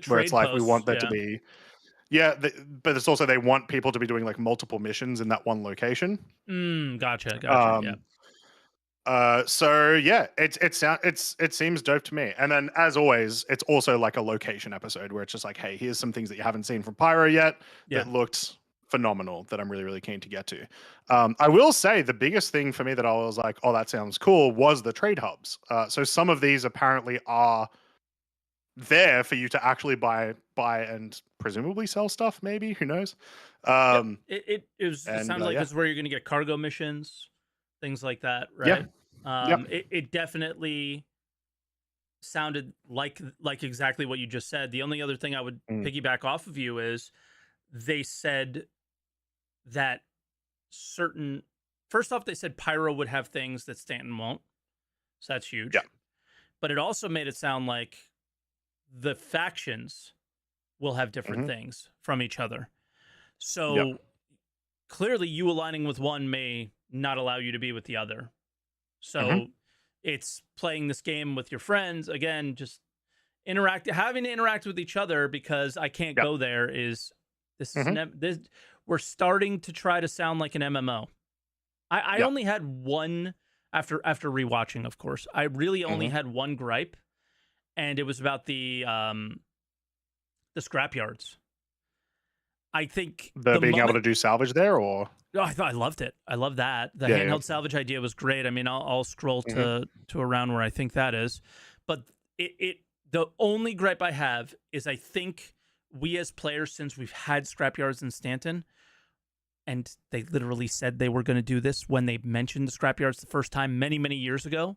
Where it's like, we want there to be, but it's also they want people to be doing like multiple missions in that one location. Gotcha. So yeah, it seems dope to me. And then as always, it's also like a location episode where it's just like, hey, here's some things that you haven't seen from Pyro yet that looked phenomenal that I'm really, really keen to get to. I will say the biggest thing for me that I was like, oh, that sounds cool, was the trade hubs. So some of these apparently are there for you to actually buy and presumably sell stuff, maybe, who knows. It sounds like it's where you're going to get cargo missions, things like that, right? It definitely sounded like exactly what you just said. The only other thing I would piggyback off of you is they said that certain first off, they said Pyro would have things that Stanton won't. So that's huge. Yeah. But it also made it sound like the factions will have different Mhm. things from each other. So Yeah. clearly you aligning with one may not allow you to be with the other. So it's playing this game with your friends. Again, just having to interact with each other because I can't Yeah. go there is this is Mhm. this we're starting to try to sound like an MMO. I Yeah. only had one after rewatching, of course. I really only Mhm. had one gripe, and it was about the scrapyards. I think The the being able moment to do salvage there, or oh, I loved it. I love that. The yeah, yeah. handheld salvage idea was great. I mean, I'll scroll Mhm. to around where I think that is, but the only gripe I have is I think we as players, since we've had scrapyards in Stanton, and they literally said they were going to do this when they mentioned the scrapyards the first time many years ago,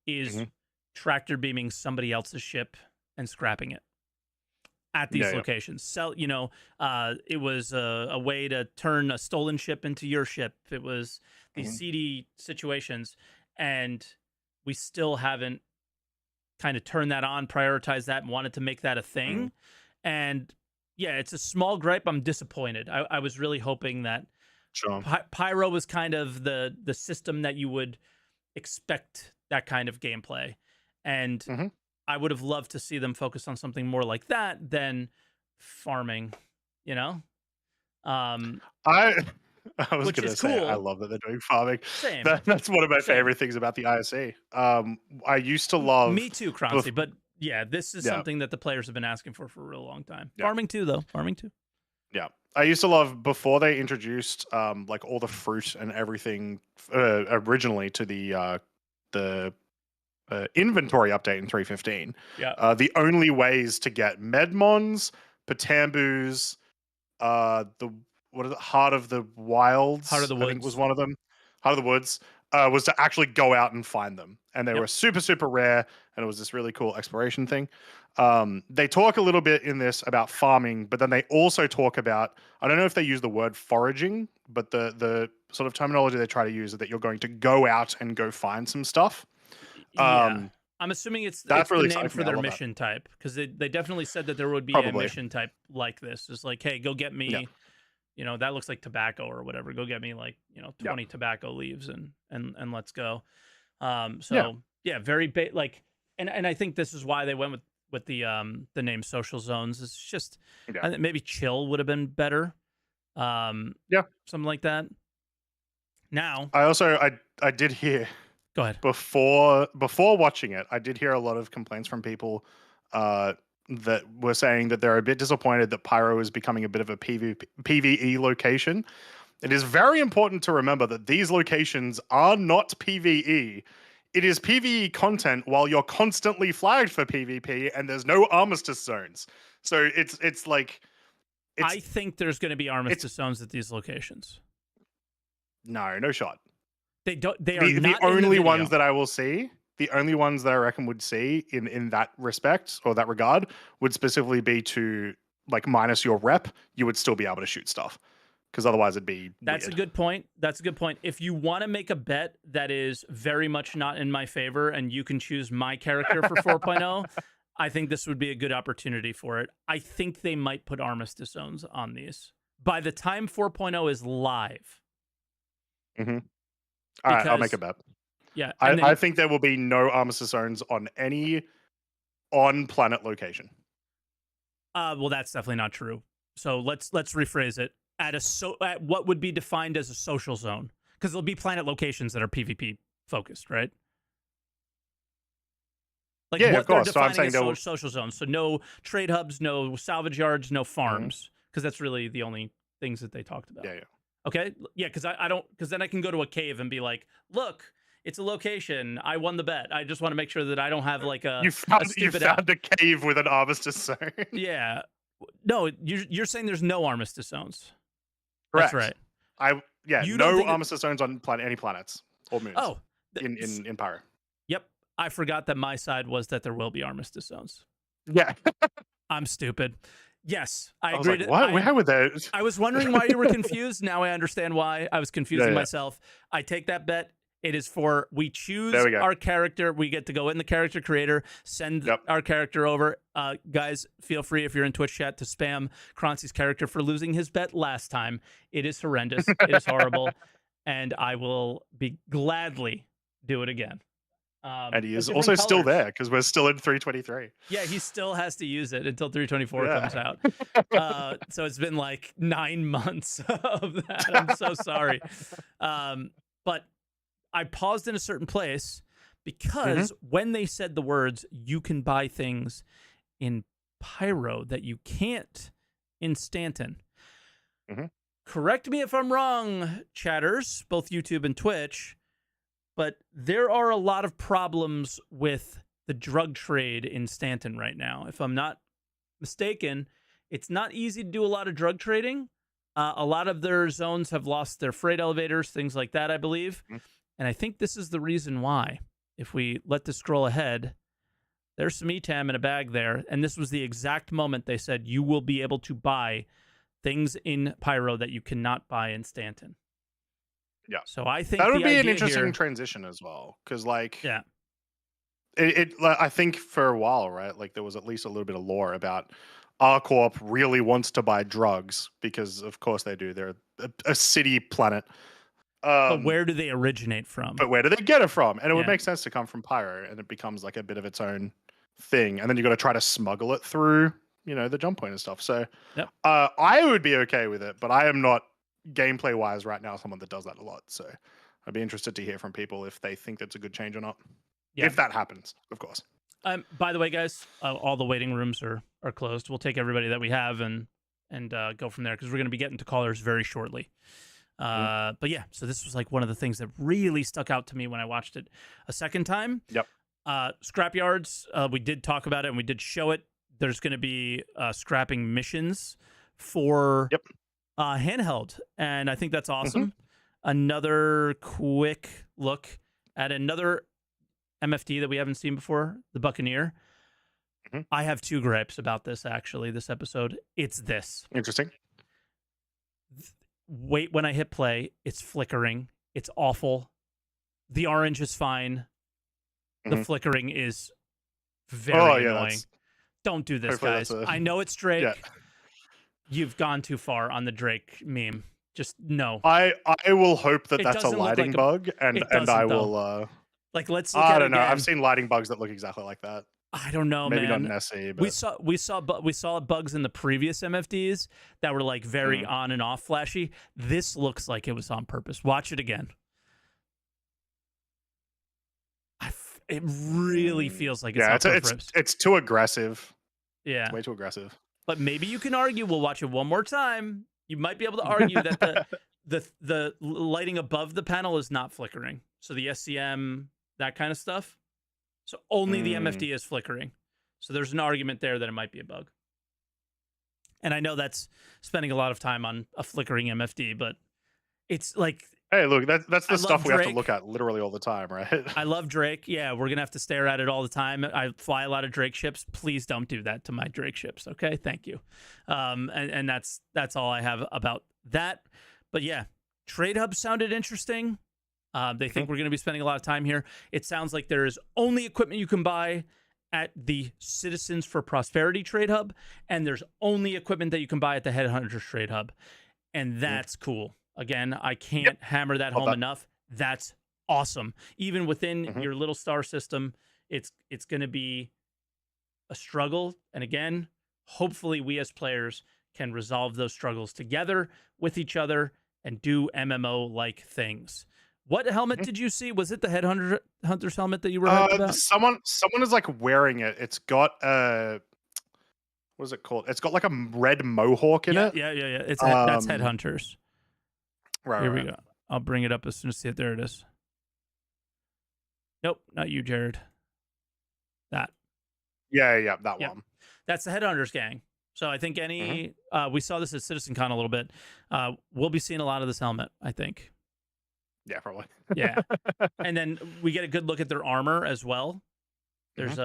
is Mhm. tractor beaming somebody else's ship and scrapping it at these Yeah, yeah. locations. It was a way to turn a stolen ship into your ship. It was these Mhm. seedy situations, and we still haven't kind of turned that on, prioritized that, and wanted to make that a thing. Mhm. And yeah, it's a small gripe. I'm disappointed. I was really hoping that Sure. Pyro was kind of the system that you would expect that kind of gameplay, and Mhm. I would have loved to see them focus on something more like that than farming, you know? I I was Which gonna is say I cool. love that they're doing farming. Same, That's one of my same. favorite things about the ISE. I used to love Me too, bef- Croncy. But yeah, this is yeah, something that the players have been asking for a real long time. yeah, Farming too, though. Farming too. yeah. I used to love before they introduced like all the fruit and everything originally to the inventory update in 315. Yeah. The only ways to get Medmons, Patambus, the what is it, Heart of the Heart of Wilds, the I think was Woods. one of them. Heart of the Woods was to actually go out and find them, and they Yep. were super rare, and it was this really cool exploration thing. They talk a little bit in this about farming, but then they also talk about, I don't know if they use the word foraging, but the sort of terminology they try to use is that you're going to go out and go find some stuff. Yeah. I'm assuming it's That's the really name exciting for for me. I their love that. mission type because they definitely said that there would be a Probably. mission type like this. It's like, hey, go get Yeah. me, that looks like tobacco or whatever. Go get me like, Yeah. 20 tobacco leaves and let's go. Yeah. So yeah, very like, and I think this is why they went with the name social zones. It's just, Yeah. I think maybe chill would have been better. Yeah. Something like that. Now, I did hear go ahead. before watching it, I did hear a lot of complaints from people that were saying that they're a bit disappointed that Pyro is becoming a bit of a PvE location. It is very important to remember that these locations are not PvE. It is PvE content while you're constantly flagged for PvP and there's no armistice zones. So it's like I it's think there's going to be it's armistice zones at these locations. no shot. They don't. They are The not in the only video. ones that I will see, the only ones that I reckon would see in that respect or that regard would specifically be to like minus your rep, you would still be able to shoot stuff because otherwise it'd be That's a weird. good point. That's a good point. If you want to make a bet that is very much not in my favor and you can choose my character for 4.0, I think this would be a good opportunity for it. I think they might put armistice zones on these by the time 4.0 is live. Mm-hmm. All right, I'll make a Because, bet. yeah. And I then, think there will be no armistice zones on any on-planet location. well, that's definitely not true. So let's rephrase it. At what would be defined as a social zone, because there'll be planet locations that are PvP focused, right? Like Yeah, what of they're course. So I'm defining saying as social zones. So no trade hubs, no salvage yards, no farms, because that's really the only things that they talked about. yeah. Okay, yeah, because I don't, because then I can go to a cave and be like, look, it's a location. I won the bet. I just want to make sure that I don't have like You found stupid a cave with an armistice zone. Yeah, no, you're saying there's no armistice zones. Correct. That's right. You don't No think armistice zones on any planets or moons. Oh, in Pyro. Yep. I forgot that my side was that there will be armistice zones. Yeah. I'm stupid. Yes, I I was agree. like, what? How would that? I was wondering why you were confused. Now I understand why. I was confusing Yeah. myself. I take that bet. It is for we choose There we go. our character. We get to go in the character creator, send our character over. Guys, feel free if you're in Twitch chat to spam Croncy's character for losing his bet last time. It is horrendous. It is horrible. And I will be gladly do it again. And he is also still there because we're still in 323. Yeah, he still has to use it until 324 comes out. So it's been like 9 months of that. I'm so sorry. But I paused in a certain place because when they said the words, you can buy things in Pyro that you can't in Stanton. Correct me if I'm wrong, chatters, both YouTube and Twitch, but there are a lot of problems with the drug trade in Stanton right now. If I'm not mistaken, it's not easy to do a lot of drug trading. A lot of their zones have lost their freight elevators, things like that, I believe. And I think this is the reason why. If we let this scroll ahead, there's some ETAM in a bag there. And this was the exact moment they said you will be able to buy things in Pyro that you cannot buy in Stanton. Yeah. So I think that would be an interesting transition as well. Because, like, I think for a while, right, like there was at least a little bit of lore about R-Corp really wants to buy drugs because, of course, they do. They're a city planet. But where do they originate from? But where do they get it from? And it would make sense to come from Pyro, and it becomes like a bit of its own thing. And then you got to try to smuggle it through, you know, the jump point and stuff. So I would be okay with it, but I am not gameplay wise right now someone that does that a lot. So I'd be interested to hear from people if they think that's a good change or not. If that happens, of course. By the way, guys, all the waiting rooms are closed. We'll take everybody that we have and go from there because we're going to be getting to callers very shortly. But yeah, so this was like one of the things that really stuck out to me when I watched it a second time. Scrapyards, we did talk about it and we did show it. There's going to be scrapping missions for handheld, and I think that's awesome. Another quick look at another MFD that we haven't seen before, the Buccaneer. I have 2 gripes about this, actually, this episode. It's this. Interesting. Wait, when I hit play, it's flickering. It's awful. The orange is fine. The flickering is very annoying. Don't do this, guys. I know it's Drake. You've gone too far on the Drake meme. Just no. I will hope that that's a lighting bug, and I will. Like, let's look I at don't know. again. I've seen lighting bugs that look exactly like that. I don't know, Maybe man. not Nessie, but we saw bugs in the previous MFDs that were like very on and off flashy. This looks like it was on purpose. Watch it again. It really feels like it's too aggressive. Yeah, it's way too aggressive. But maybe you can argue. We'll watch it one more time. You might be able to argue that the lighting above the panel is not flickering. So the SCM, that kind of stuff. So only the MFD is flickering. So there's an argument there that it might be a bug. And I know that's spending a lot of time on a flickering MFD, but it's like... Hey, look, that's the stuff we have to look at literally all the time, right? I love Drake. Yeah, we're going to have to stare at it all the time. I fly a lot of Drake ships. Please don't do that to my Drake ships, okay? Thank you. And that's all I have about that. But yeah, Trade Hub sounded interesting. They think we're going to be spending a lot of time here. It sounds like there is only equipment you can buy at the Citizens for Prosperity Trade Hub, and there's only equipment that you can buy at the Headhunters Trade Hub. And that's cool. Again, I can't hammer that home enough. That's awesome. Even within your little star system, it's going to be a struggle. And again, hopefully we as players can resolve those struggles together with each other and do MMO-like things. What helmet did you see? Was it the Headhunter's helmet that you were hyped about? Someone is like wearing it. It's got what is it called? It's got like a red mohawk in it. Yeah. That's Headhunters. Right. Here we go. I'll bring it up as soon as I see it. There it is. Nope, not you, Jared. That. Yeah, that one. That's the Headhunters gang. So I think we saw this at CitizenCon a little bit. We'll be seeing a lot of this helmet, I think. Yeah, probably. Yeah. And then we get a good look at their armor as well. There's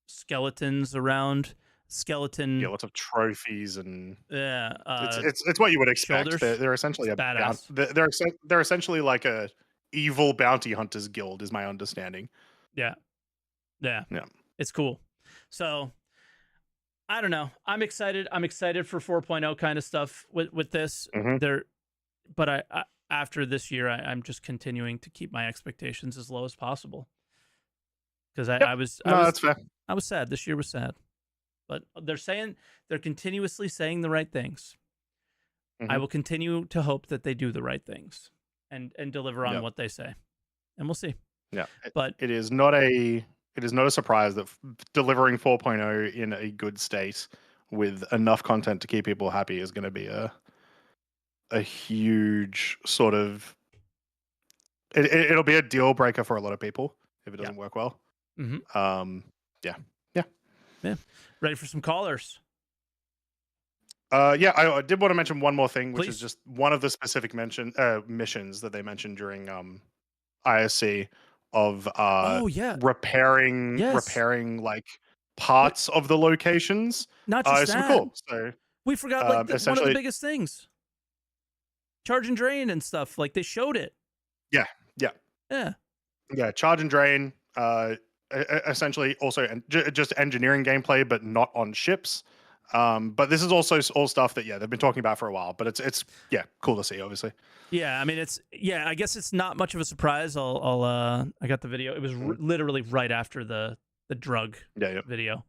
skeletons around. skeleton. Yeah, lots of trophies and Yeah, it's what you would expect. shoulders. They're essentially It's badass. they're essentially like a evil bounty hunters guild, is my understanding. Yeah, yeah, Yeah. it's cool. So I don't know. I'm excited. I'm excited for 4.0 kind of stuff with this. Mhm. But I after this year, I'm just continuing to keep my expectations as low as possible because Yep. That's fair. I was sad. This year was sad, but they're continuously saying the right things. I Mhm. will continue to hope that they do the right things and deliver on Yep. what they say, and we'll see. Yeah. But It is not a surprise that delivering 4.0 in a good state with enough content to keep people happy is going to be a huge sort of it'll be a deal breaker for a lot of people if it doesn't work well. Mm-hmm. Yeah. Yeah. Ready for some callers? Yeah, I did want to mention one more thing, which is Please. just one of the specific missions that they mentioned during ISC of Oh yeah. repairing like parts of the locations. Not just It's super that. cool. So We forgot like one of the essentially, biggest things. Charge and drain and stuff. Like they showed it. yeah, yeah, Yeah. yeah. Charge and drain. Essentially, also just engineering gameplay, but not on ships. But this is also all stuff that they've been talking about for a while. But it's cool to see, obviously. Yeah, I mean I guess it's not much of a surprise. I got the video. It was literally right after the drug video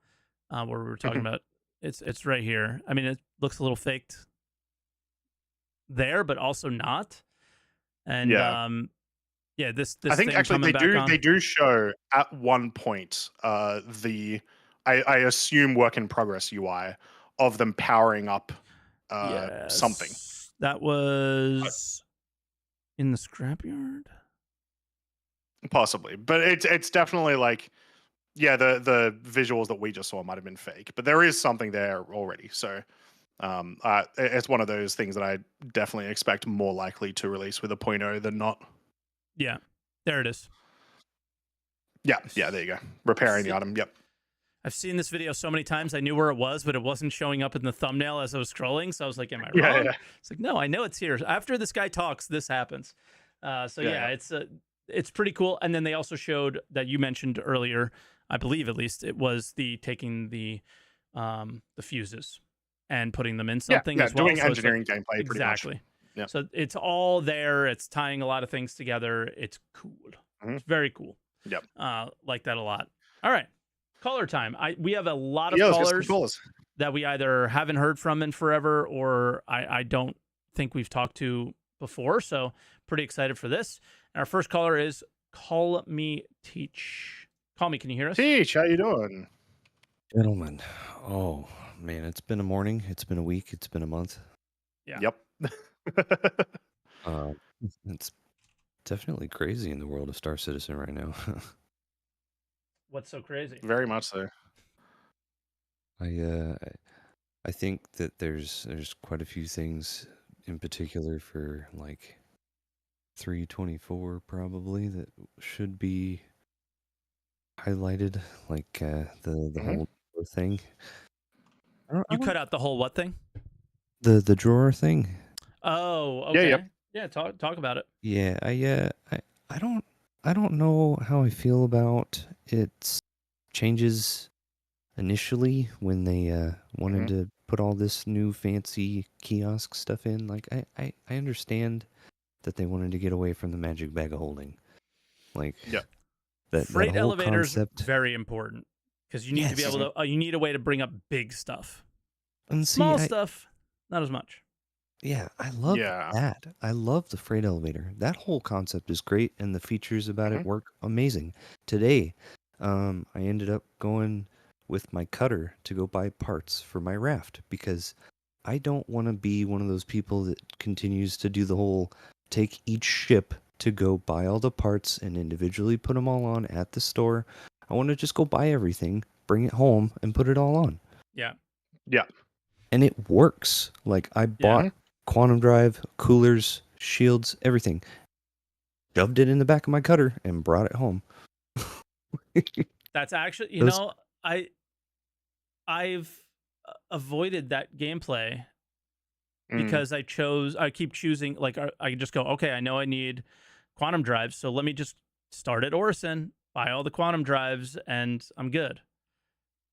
where we were talking about it's right here. I mean, it looks a little faked there, but also not. And this I think thing actually coming back they do show at one point the I assume work in progress UI of them powering up something. That was in the scrapyard. Possibly, but it's definitely like the visuals that we just saw might have been fake, but there is something there already. So it's one of those things that I definitely expect more likely to release with a 0.0 than not. Yeah, there it is. Yeah, there you go. Repairing the item. Yep. I've seen this video so many times. I knew where it was, but it wasn't showing up in the thumbnail as I was scrolling. So I was like, "Am I wrong?" Yeah. It's like, no, I know it's here. After this guy talks, this happens. It's pretty cool. And then they also showed that you mentioned earlier, I believe at least, it was the taking the fuses and putting them in something as well. Doing engineering gameplay exactly. Pretty much. Yeah. So it's all there. It's tying a lot of things together. It's cool. It's very cool. Yep. Like that a lot. All right. Caller time. We have a lot of callers that we either haven't heard from in forever or I don't think we've talked to before. So pretty excited for this. And our first caller is CallMeTeach. Call me. Can you hear us? Teach, how you doing? Gentlemen. Oh, man, it's been a morning. It's been a week. It's been a month. Yeah. Yep. It's definitely crazy in the world of Star Citizen right now. What's so crazy? Very much so. I think that there's quite a few things in particular for like 324 probably that should be highlighted, like the whole thing. You cut out the whole what thing? The drawer thing. Oh, okay. Yeah, talk about it. Yeah, I don't know how I feel about its changes initially when they wanted to put all this new fancy kiosk stuff in. Like I understand that they wanted to get away from the magic bag of holding. Like that freight that whole elevators concept. very important because you need to be able to you need a way to bring up big stuff. And see, small stuff, not as much. Yeah, I love that. I love the freight elevator. That whole concept is great, and the features about it work amazing. Today, I ended up going with my cutter to go buy parts for my raft because I don't want to be one of those people that continues to do the whole take each ship to go buy all the parts and individually put them all on at the store. I want to just go buy everything, bring it home, and put it all on. Yeah. Yeah. And it works. Like I bought quantum drive, coolers, shields, everything. Shoved it in the back of my cutter and brought it home. That's actually, I've avoided that gameplay Mm. because I keep choosing, like, I just go, okay, I know I need quantum drives, so let me just start at Orison, buy all the quantum drives, and I'm good.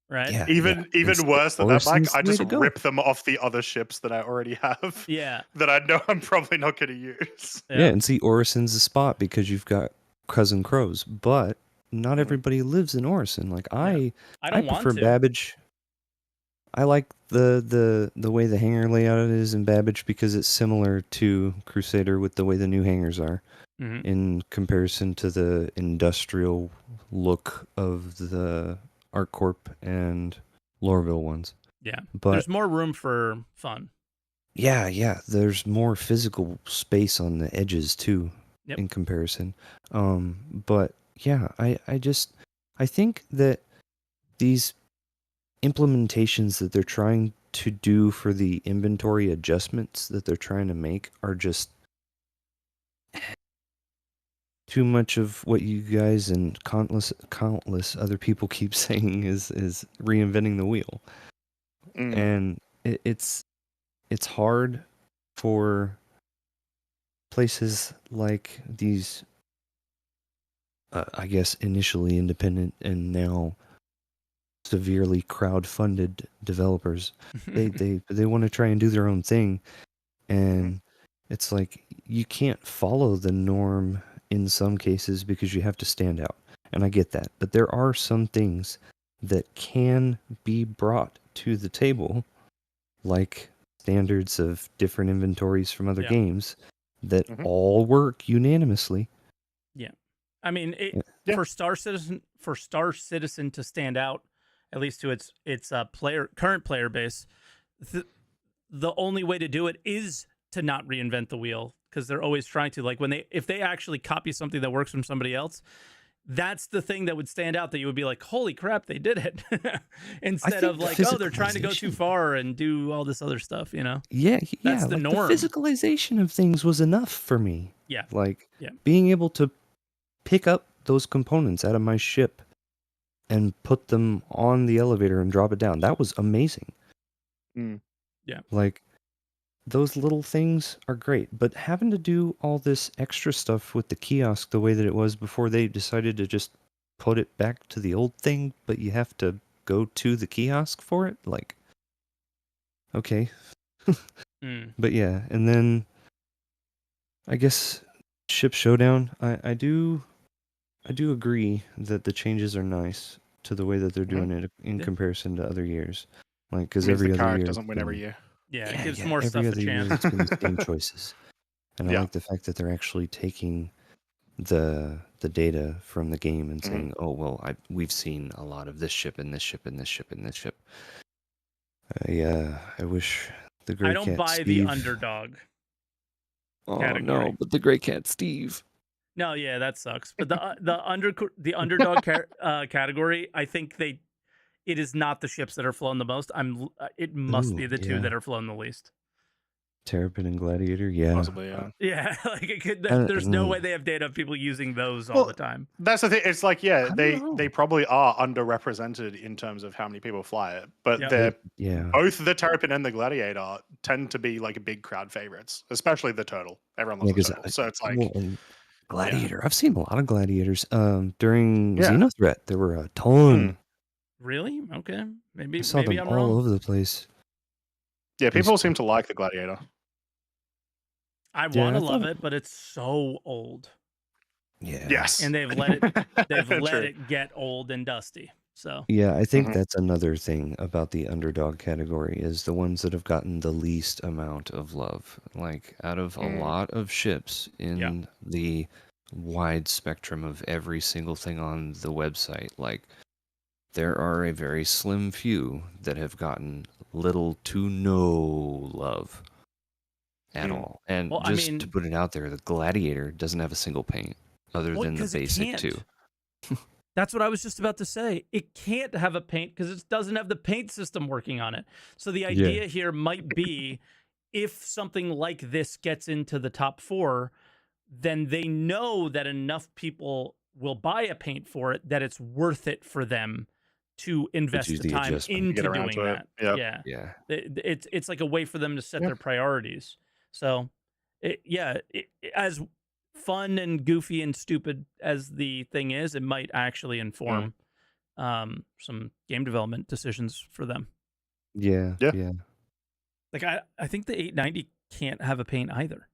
Right? Yeah, Even worse than that, Mike, Orison's I the way just to go. rip them off the other ships that I already have. Yeah. That I know I'm probably not going to use. Yeah, and see, Orison's the spot because you've got Cousin Crows, but not everybody lives in Orison. Like I don't prefer want to. Babbage. I like the way the hangar layout is in Babbage because it's similar to Crusader with the way the new hangars are in comparison to the industrial look of the ArcCorp and Lorville ones. Yeah, but there's more room for fun. Yeah, there's more physical space on the edges too, in comparison. But yeah, I think that these implementations that they're trying to do for the inventory adjustments that they're trying to make are just too much of what you guys and countless other people keep saying is reinventing the wheel. And it's hard for places like these I guess initially independent and now severely crowd-funded developers. They want to try and do their own thing, and it's like you can't follow the norm in some cases because you have to stand out. And I get that, but there are some things that can be brought to the table, like standards of different inventories from other games that all work unanimously. Yeah, I mean, for Star Citizen to stand out, at least to its current player base, the only way to do it is to not reinvent the wheel, because they're always trying to, like, if they actually copy something that works from somebody else, that's the thing that would stand out, that you would be like, holy crap, they did it. Instead of like, oh, they're trying to go too far and do all this other stuff, you know? That's the norm. The physicalization of things was enough for me. Yeah. Like being able to pick up those components out of my ship and put them on the elevator and drop it down. That was amazing. Yeah. Like, those little things are great, but having to do all this extra stuff with the kiosk the way that it was before they decided to just put it back to the old thing, but you have to go to the kiosk for it, like, okay. But yeah, and then I guess Ship Showdown, I do agree that the changes are nice to the way that they're doing it in comparison to other years. Like, because every other year doesn't win every year. Yeah, it gives more stuff a chance. Year it's been the same choices. And I like the fact that they're actually taking the data from the game and saying, oh, well, we've seen a lot of this ship and this ship and this ship and this ship. I wish the Grey Cat I don't buy Steve... the underdog category. No, but the Grey Cat Steve. No, yeah, that sucks. But the underdog category, I think it is not the ships that are flown the most. It must be the two that are flown the least. Terrapin and Gladiator, yeah. Possibly, yeah. Yeah, like there's no way they have data of people using those all the time. That's the thing. It's like, they probably are underrepresented in terms of how many people fly it, but they're both the Terrapin and the Gladiator tend to be like big crowd favorites, especially the Turtle. Everyone loves the Turtle, so it's like Gladiator. I've seen a lot of Gladiators. During Xenothreat, there were a ton. Really? Okay, maybe I saw them I'm all wrong. over the place. Yeah, people seem to like the Gladiator. I want to love it, but it's so old. Yeah. Yes. And they've let it get old and dusty. So yeah, I think that's another thing about the underdog category is the ones that have gotten the least amount of love. Like, out of a lot of ships in the wide spectrum of every single thing on the website, like, there are a very slim few that have gotten little to no love at all. And to put it out there, the Gladiator doesn't have a single paint other than the basic two. That's what I was just about to say. It can't have a paint because it doesn't have the paint system working on it. So the idea here might be, if something like this gets into the top 4, then they know that enough people will buy a paint for it that it's worth it for them to invest use the the time adjustment. into Get around doing to it. that. Yep. Yeah. Yeah. It's like a way for them to set Yeah. their priorities. So, as fun and goofy and stupid as the thing is, it might actually inform some game development decisions for them. Yeah. Yeah. Yeah. Like I think the 890 can't have a paint either.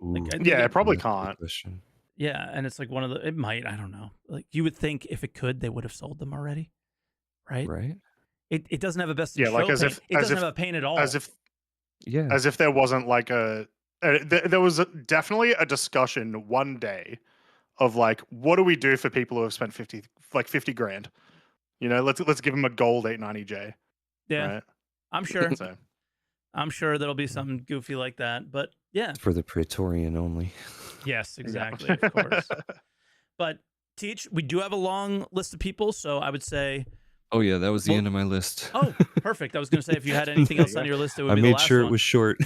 Like, I think Yeah, it probably That's a good can't. question. Yeah, and it's like one of the. It might. I don't know. Like you would think if it could, they would have sold them already, right? Right? It doesn't have a best in Yeah, show like as paint. if It doesn't have a paint at all. Yeah. As if there wasn't like there was definitely a discussion one day of like, what do we do for people who have spent 50 grand? You know, let's give them a gold 890J. Yeah, Right? I'm sure. So I'm sure there'll be something goofy like that. But yeah, For the Praetorian only. yes, exactly, of course. But Teach, we do have a long list of people, so I would say. Oh yeah, that was the end of my list. Oh, perfect. I was going to say if you had anything else on your list, it would I be the made last sure one. it was short.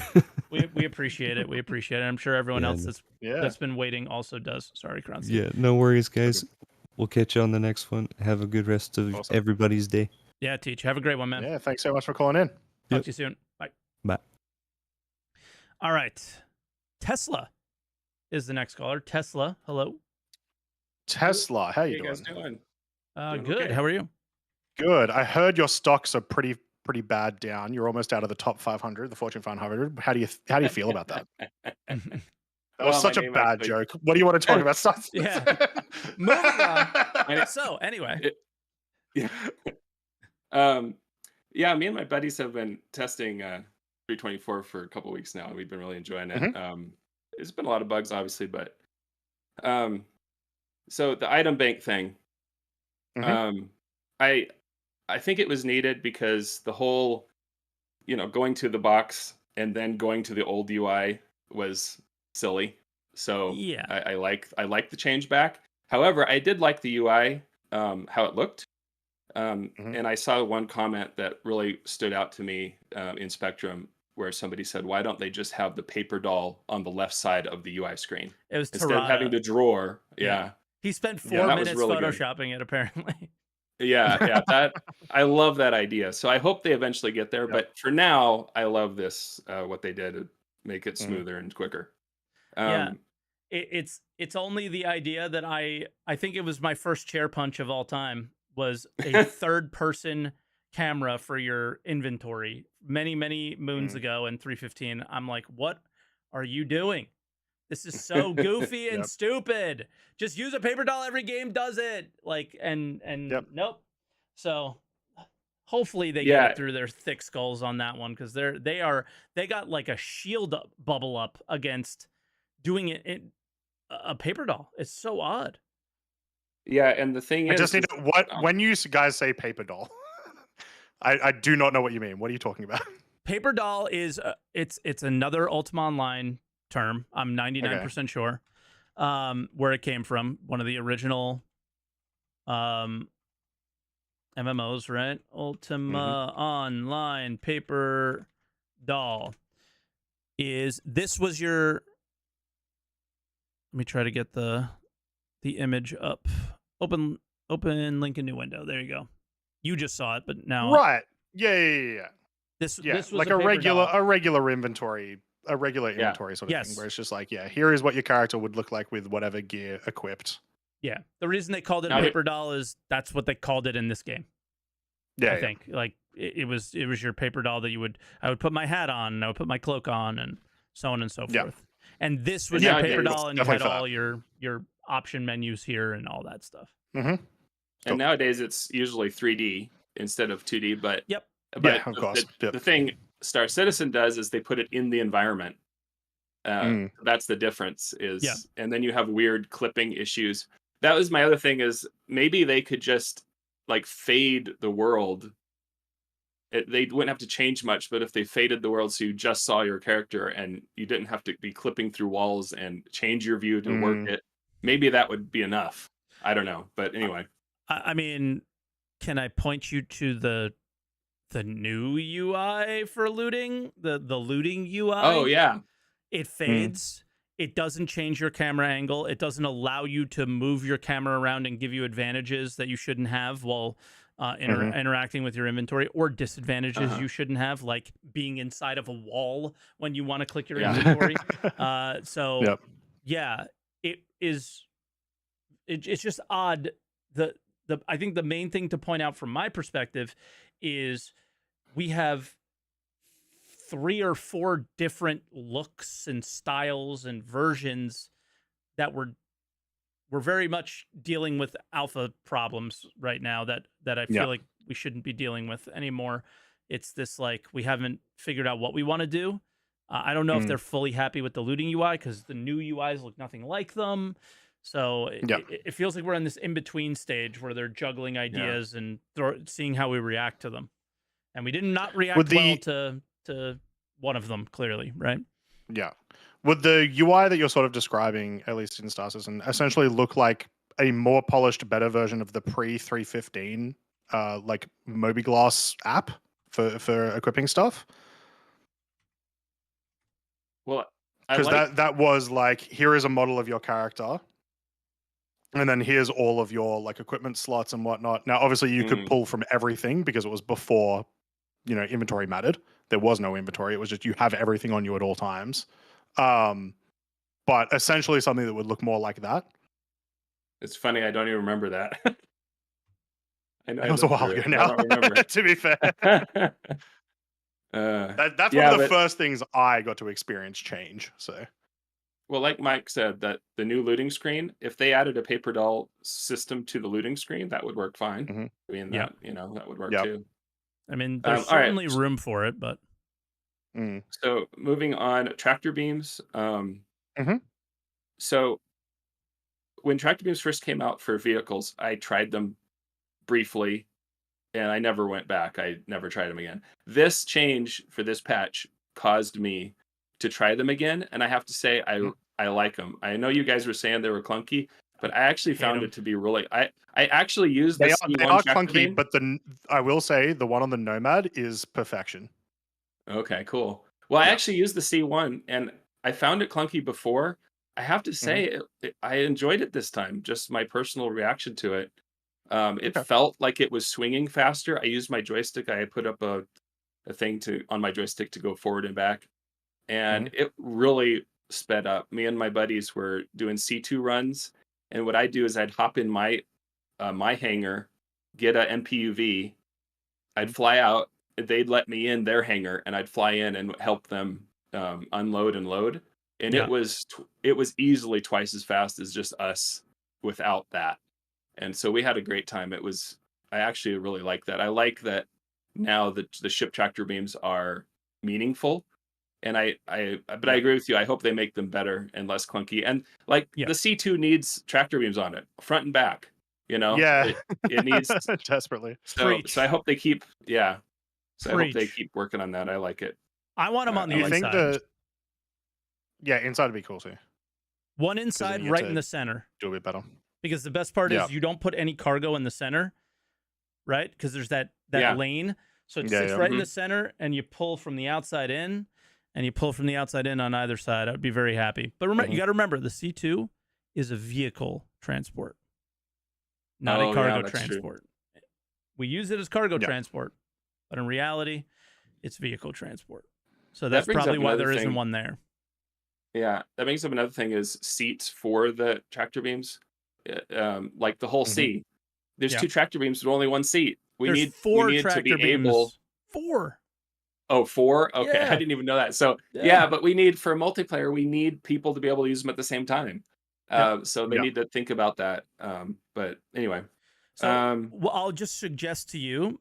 We appreciate it. We appreciate it. I'm sure everyone Yeah, else no. that's been waiting also does. Sorry, Croncy. Yeah, no worries, guys. We'll catch you on the next one. Have a good rest of Awesome. everybody's day. Yeah, Teach. Have a great one, man. yeah, thanks so much for calling in. Talk to you soon. Bye. Bye. All right. Teslla is the next caller. Teslla, hello. Tesla, how you guys doing? doing? Good. Okay. How are you? Good. I heard your stocks are pretty bad down. You're almost out of the top 500, the Fortune 500. How do you feel about that? That was such a bad joke. What do you want to talk about? Yeah. Moving on. So anyway. Yeah. Yeah, me and my buddies have been testing 324 for a couple of weeks now, and we've been really enjoying it. There's been a lot of bugs, obviously, but so the item bank thing, I think it was needed because the whole, going to the box and then going to the old UI was silly. So yeah, I like the change back. However, I did like the UI, how it looked. And I saw one comment that really stood out to me in Spectrum, where somebody said, "Why don't they just have the paper doll on the left side of the UI screen it was instead of having the drawer?" Yeah. He spent 4 minutes really photoshopping it, apparently. Yeah, that I love that idea. So I hope they eventually get there. But for now, I love this what they did to make it smoother and quicker. It's only the idea that I think it was my first chair punch of all time was a third person camera for your inventory many moons ago in 315. I'm like, what are you doing? This is so goofy and stupid. Just use a paper doll. Every game does it. Like, and nope. So hopefully they get it through their thick skulls on that one, because they got like a shield bubble up against doing it in a paper doll. It's so odd. Yeah, and the thing I is, just need to, when you guys say paper doll, I do not know what you mean. What are you talking about? Paper doll is it's another Ultima Online term. I'm 99% sure where it came from. One of the original MMOs, right? Ultima Online paper doll this was your. Let me try to get the image up. Open link in new window. There you go. You just saw it, but now Right. Yeah. This was like a regular inventory, inventory sort of thing, where it's just like, here is what your character would look like with whatever gear equipped. Yeah. The reason they called it paper doll is that's what they called it in this game. I think like it was your paper doll that I would put my hat on, and I would put my cloak on, and so on and so forth. And this was your paper doll, and you had all your option menus here and all that stuff. And nowadays it's usually 3D instead of 2D, but of course. The thing Star Citizen does is they put it in the environment. That's the difference and then you have weird clipping issues. That was my other thing, is maybe they could just like fade the world. They wouldn't have to change much, but if they faded the world so you just saw your character and you didn't have to be clipping through walls and change your view to work it, maybe that would be enough. I don't know, but anyway. I mean, can I point you to the new UI for looting? The looting UI? Oh yeah. It fades. it doesn't change your camera angle. It doesn't allow you to move your camera around and give you advantages that you shouldn't have while interacting with your inventory, or disadvantages you shouldn't have, like being inside of a wall when you want to click your inventory. So yeah, it's just odd. I think the main thing to point out from my perspective is we have 3 or 4 different looks and styles and versions that we're very much dealing with alpha problems right now that I feel like we shouldn't be dealing with anymore. It's this, like, we haven't figured out what we want to do. I don't know if they're fully happy with the looting UI, because the new UIs look nothing like them. So it feels like we're in this in-between stage where they're juggling ideas and seeing how we react to them. And we did not react well to one of them, clearly, right? Yeah. Would the UI that you're sort of describing, at least in Star Citizen, essentially look like a more polished, better version of the pre-315 like Mobiglass app for equipping stuff? Well, because that was like, here is a model of your character, and then here's all of your like equipment slots and whatnot. Now, obviously, you could pull from everything because it was before, you know, inventory mattered. There was no inventory. It was just you have everything on you at all times. But essentially something that would look more like that. It's funny, I don't even remember that. I know it was a while ago now. To be fair, that's one of the first things I got to experience change. So, well, like Mike said, that the new looting screen, if they added a paper doll system to the looting screen, that would work fine. I mean, that that would work too. I mean, there's certainly room for it, but. So moving on, tractor beams. So when tractor beams first came out for vehicles, I tried them briefly, and I never went back. I never tried them again. This change for this patch caused me to try them again, and I have to say I like them. I know you guys were saying they were clunky, but I actually found it to be really. I actually used the C1 they are tractor clunky, beam. but I will say the one on the Nomad is perfection. Okay, cool. Well, I actually used the C1, and I found it clunky before. I have to say, I enjoyed it this time. Just my personal reaction to it. It felt like it was swinging faster. I used my joystick. I put up a thing on my joystick to go forward and back, and it really sped up. Me and my buddies were doing C2 runs, and what I do is I'd hop in my hangar, get a MPUV, I'd fly out. They'd let me in their hangar, and I'd fly in and help them unload and load. And it was easily twice as fast as just us without that. And so we had a great time. I actually really like that. I like that now that the ship tractor beams are meaningful. And but I agree with you. I hope they make them better and less clunky. And like the C2 needs tractor beams on it, front and back. You know, it needs desperately. So I hope they keep, So I hope they keep working on that. I like it. I want them on the inside. Inside would be cool too. One inside, right in the center. Do a bit better. Because the best part is you don't put any cargo in the center, right? Because there's that lane. So it sits right in the center, and you pull from the outside in, and you pull from the outside in on either side. I'd be very happy. But remember, you got to remember, the C2 is a vehicle transport, not a cargo transport. True. We use it as cargo transport, but in reality, it's vehicle transport. So that's probably why there isn't one there. Yeah, that brings up another thing is seats for the tractor beams. Like the whole C. There's 2 tractor beams with only 1 seat. We need 4 tractor beams. 4. Oh, 4? Okay, I didn't even know that. So but we need, for multiplayer, we need people to be able to use them at the same time. So they need to think about that. But anyway. So what I'll just suggest to you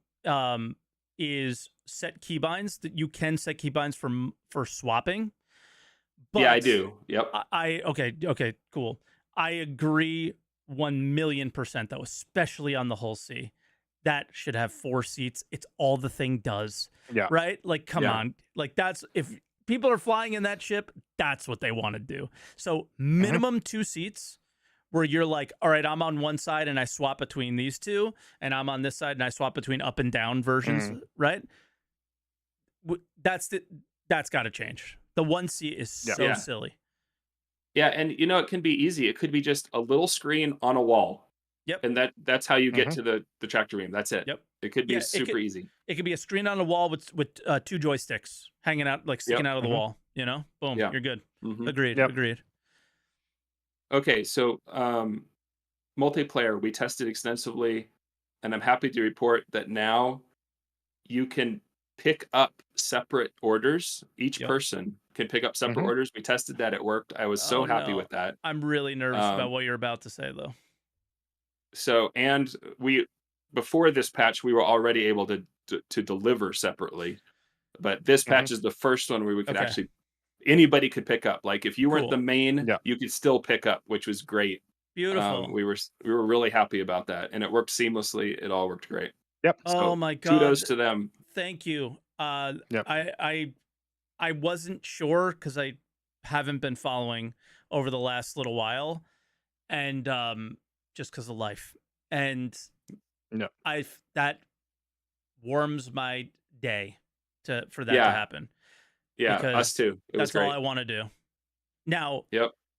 is set keybinds. That you can set keybinds for swapping. But I do. Yep. Okay, cool. I agree 1,000,000% though, especially on the Hull C. That should have 4 seats. It's all the thing does. Yeah. Right? Like, come on. Like, that's, if people are flying in that ship, that's what they want to do. So minimum 2 seats where you're like, all right, I'm on one side and I swap between these two, and I'm on this side and I swap between up and down versions, right? That's got to change. The 1 seat is so silly. Yeah, and it can be easy. It could be just a little screen on a wall. Yep. And that's how you get to the tractor beam. That's it. Yep. It could be super easy. It could be a screen on a wall with 2 joysticks hanging out, like sticking out of the wall. Boom, you're good. Agreed. Yep. Agreed. Okay, so multiplayer we tested extensively, and I'm happy to report that now you can pick up separate orders. Each person can pick up separate orders. We tested that; it worked. I was so happy with that. I'm really nervous about what you're about to say, though. So, and before this patch, we were already able to deliver separately, but this patch is the first one where we could actually anybody could pick up. Like if you weren't the main, you could still pick up, which was great. Beautiful. We were really happy about that, and it worked seamlessly. It all worked great. Yep. So, oh my god! Kudos to them. Thank you. Yep. I wasn't sure because I haven't been following over the last little while, and just because of life, and that warms my day for that to happen. Yeah, us too. That's all I want to do. Now,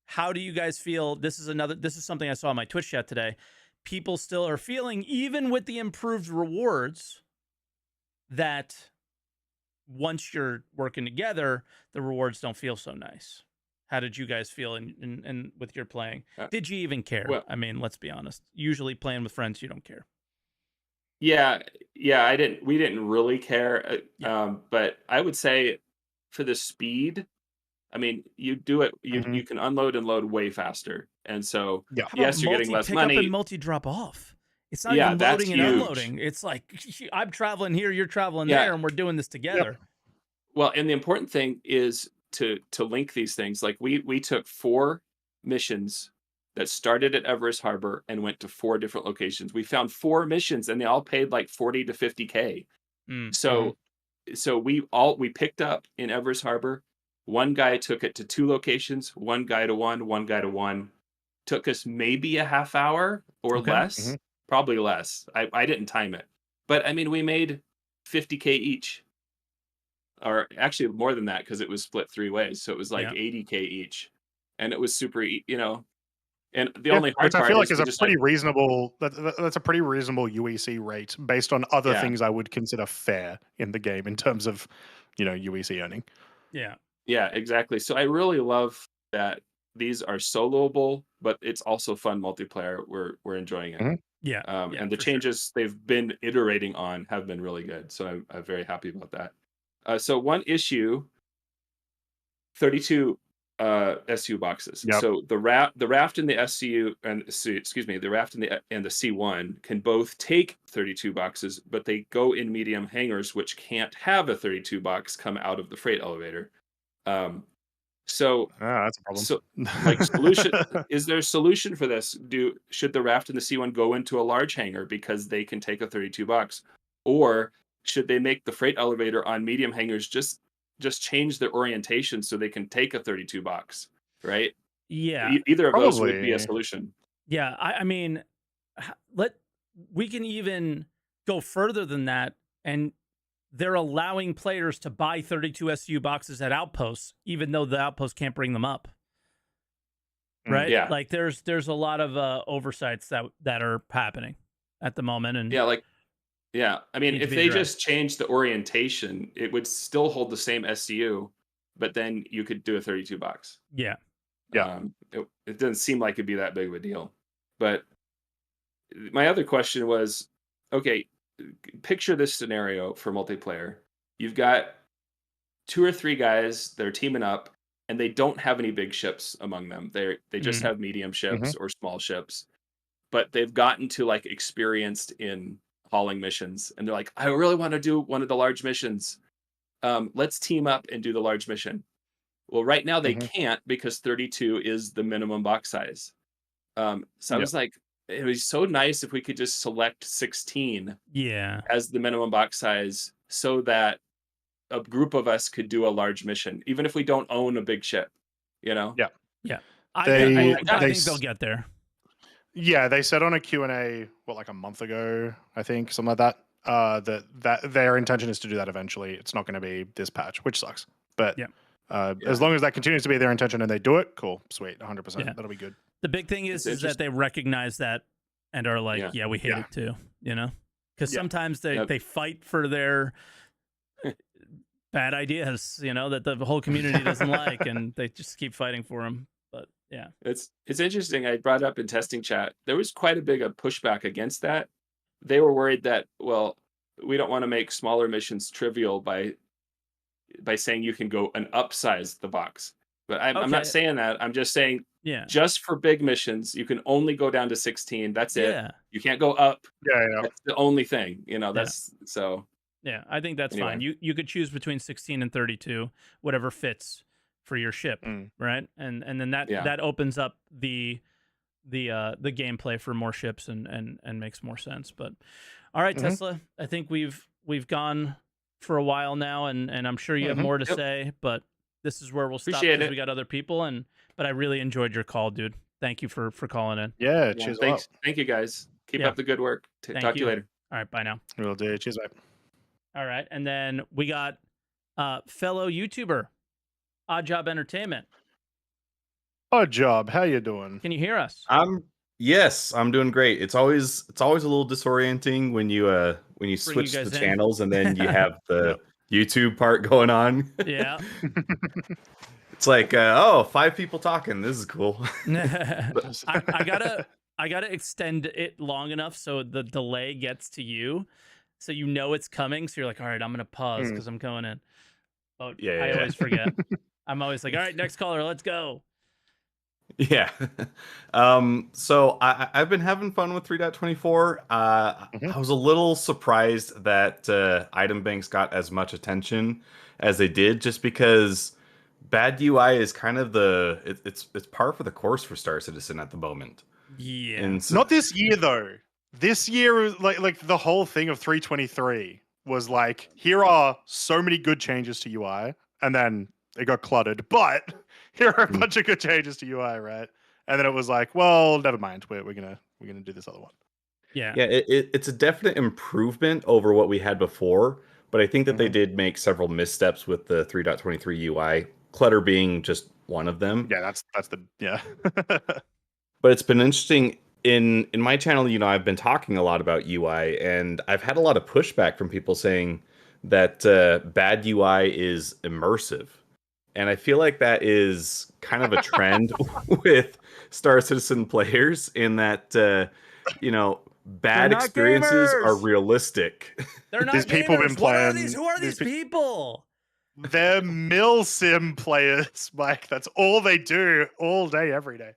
how do you guys feel? This is something I saw on my Twitch chat today. People still are feeling, even with the improved rewards, that once you're working together, the rewards don't feel so nice. How did you guys feel in with your playing? Did you even care? Well, I mean, let's be honest. Usually playing with friends, you don't care. Yeah, we didn't really care. But I would say for the speed, I mean, you do it. You can unload and load way faster, and so yes, you're getting less money. Up and multi drop off. It's not even loading and unloading. It's like I'm traveling here, you're traveling there, and we're doing this together. Well, and the important thing is to link these things. Like we took 4 missions that started at Everest Harbor and went to 4 different locations. We found 4 missions, and they all paid like 40 to 50K. So we picked up in Everest Harbor. One guy took it to 2 locations, one guy to 1, one guy to 1. Took us maybe a half hour or less, probably less. I didn't time it. But I mean, we made 50K each. Or actually more than that because it was split 3 ways. So it was like 80K each. And it was super, and the only hard part I feel like is a pretty reasonable. That's a pretty reasonable UEC rate based on other things I would consider fair in the game in terms of, UEC earning. Yeah. Yeah, exactly. So I really love that these are soloable, but it's also fun multiplayer. We're enjoying it. Yeah. And the changes they've been iterating on have been really good. So I'm very happy about that. So one issue, 32 SU boxes. So the raft and the SCU and the raft and the C1 can both take 32 boxes, but they go in medium hangars which can't have a 32 box come out of the freight elevator. So that's a problem. So like solution is there a solution for this? Should the raft and the C1 go into a large hangar because they can take a 32 box, or should they make the freight elevator on medium hangars just change their orientation so they can take a 32 box, right? Yeah. Either of those would be a solution. Yeah, I mean, we can even go further than that, and they're allowing players to buy 32 SU boxes at outposts, even though the outpost can't bring them up. Right? Yeah. Like there's a lot of oversights that are happening at the moment, and I mean, if they just change the orientation, it would still hold the same SCU, but then you could do a 32 box. Yeah. It doesn't seem like it'd be that big of a deal. But my other question was, okay, picture this scenario for multiplayer. You've got 2 or 3 guys that are teaming up, and they don't have any big ships among them. They just have medium ships or small ships, but they've gotten to like experienced in hauling missions, and they're like, I really want to do one of the large missions. Let's team up and do the large mission. Well, right now they can't because 32 is the minimum box size. So I was like, it was so nice if we could just select 16 as the minimum box size so that a group of us could do a large mission, even if we don't own a big ship, Yeah. I think they'll get there. Yeah, they said on a Q&A, like a month ago, I think, something like that, that their intention is to do that eventually. It's not going to be this patch, which sucks. But As long as that continues to be their intention and they do it, cool, sweet, 100%. Yeah. That'll be good. The big thing is that they recognize that and are like, we hate it too, you know? Because sometimes they fight for their bad ideas, you know, that the whole community doesn't like, and they just keep fighting for them. But yeah, it's interesting. I brought up in testing chat, there was quite a big pushback against that. They were worried that, well, we don't want to make smaller missions trivial by saying you can go and upsize the box. But I'm not saying that. I'm just saying, just for big missions, you can only go down to 16. That's it. You can't go up. That's the only thing. You know, that's so. Yeah, I think that's fine. You could choose between 16 and 32, whatever fits for your ship, right? And then that opens up the gameplay for more ships and makes more sense. But all right, Teslla, I think we've gone for a while now, and I'm sure you have more to say, but this is where we'll stop because we got other people. But I really enjoyed your call, dude. Thank you for calling in. Yeah, cheers. Thanks. Thank you, guys. Keep up the good work. Talk to you later. All right, bye now. Will do. Cheers, mate. All right, and then we got fellow YouTuber, Odd Job Entertainment. Odd Job, how you doing? Can you hear us? Yes, I'm doing great. It's always a little disorienting when you switch the channels and then you have the YouTube part going on. Yeah. It's like 5 people talking. This is cool. I gotta extend it long enough so the delay gets to you, so you know it's coming. So you're like, all right, I'm gonna pause because I'm going in. Oh, I always forget. I'm always like, all right, next caller, let's go. Yeah. So I've been having fun with 3.24. I was a little surprised that item banks got as much attention as they did, just because bad UI is kind of it's par for the course for Star Citizen at the moment. Yeah. And so, not this year though. This year, like the whole thing of 3.23 was like, here are so many good changes to UI, and then it got cluttered. But here are a bunch of good changes to UI, right? And then it was like, well, never mind. We're gonna do this other one. Yeah. Yeah, it's a definite improvement over what we had before, but I think that they did make several missteps with the 3.23 UI. Clutter being just one of them. Yeah, that's the But it's been interesting. In my channel, you know, I've been talking a lot about UI, and I've had a lot of pushback from people saying that bad UI is immersive. And I feel like that is kind of a trend with Star Citizen players, in that, you know, bad experiences are realistic. They're not These gamers. people been playing. Who are these people? They're MilSim players, Mike. That's all they do all day, every day.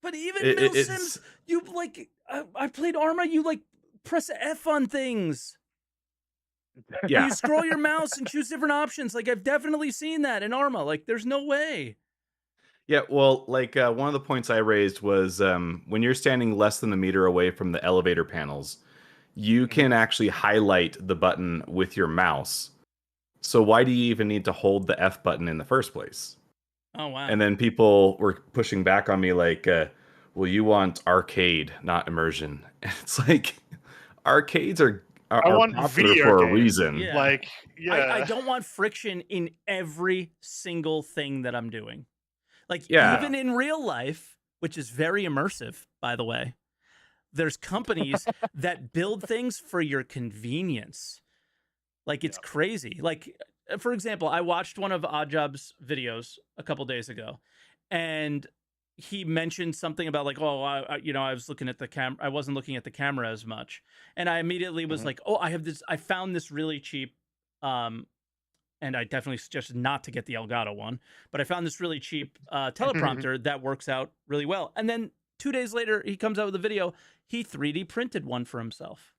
But even MilSims, you like, I played Arma, you like press F on things. Yeah. You scroll your mouse and choose different options. Like, I've definitely seen that in Arma. Like, there's no way. Yeah, well, like one of the points I raised was when you're standing less than a meter away from the elevator panels, you can actually highlight the button with your mouse. So why do you even need to hold the F button in the first place? Oh, wow. And then people were pushing back on me like, well, you want arcade, not immersion. And it's like, arcades are popular for a reason. Yeah. Like, yeah. I don't want friction in every single thing that I'm doing. Like, even in real life, which is very immersive, by the way, there's companies that build things for your convenience. Like, it's crazy. Like, for example, I watched one of Oddjob's videos a couple days ago, and he mentioned something about like, oh, I was looking at the camera. I wasn't looking at the camera as much. And I immediately was like, oh, I found this really cheap, and I definitely suggested not to get the Elgato one, but I found this really cheap teleprompter that works out really well. And then 2 days later, he comes out with a video. He 3D printed one for himself.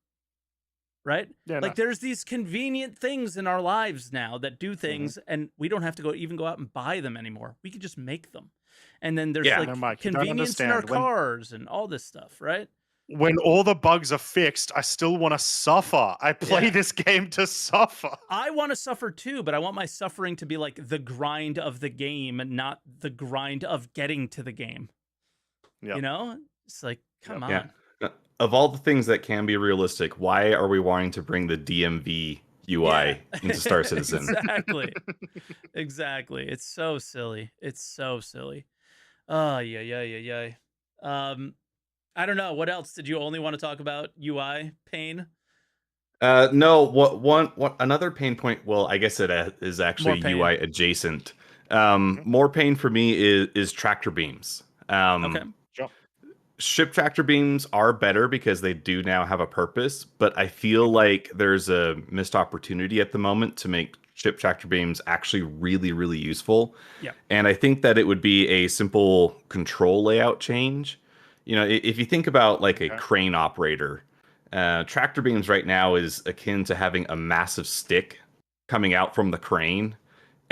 Right? Yeah, like, there's these convenient things in our lives now that do things, and we don't have to go out and buy them anymore. We can just make them. And then there's Mike, convenience in our cars and all this stuff, right? When all the bugs are fixed, I still want to suffer. I play this game to suffer. I want to suffer too, but I want my suffering to be like the grind of the game and not the grind of getting to the game. Yep. You know? It's like, come on. Of all the things that can be realistic, why are we wanting to bring the DMV UI into Star Citizen. Exactly. It's so silly. Oh, yeah. I don't know. What else? Did you only want to talk about UI pain? No, one another pain point. Well, I guess it is actually UI adjacent. More pain for me is tractor beams. Okay. Sure. Ship tractor beams are better because they do now have a purpose, but I feel like there's a missed opportunity at the moment to make ship tractor beams actually really, really useful. Yeah. And I think that it would be a simple control layout change. You know, if you think about like a crane operator, tractor beams right now is akin to having a massive stick coming out from the crane,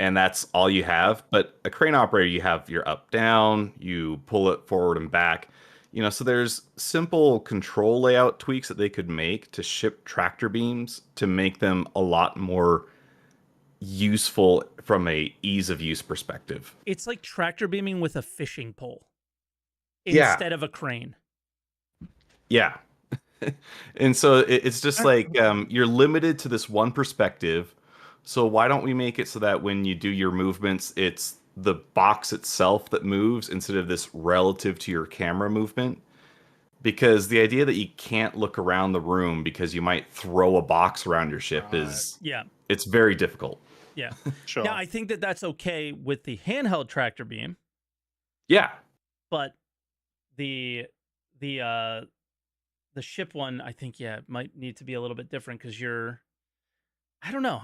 and that's all you have. But a crane operator, you have your up, down, you pull it forward and back. You know, so there's simple control layout tweaks that they could make to ship tractor beams to make them a lot more useful from a ease of use perspective. It's like tractor beaming with a fishing pole instead of a crane. Yeah. And so it's just like you're limited to this one perspective. So why don't we make it so that when you do your movements, it's the box itself that moves instead of this relative to your camera movement? Because the idea that you can't look around the room because you might throw a box around your ship is it's very difficult. Yeah. Sure. Now, I think that that's okay with the handheld tractor beam. Yeah. But the ship one, I think, might need to be a little bit different because I don't know.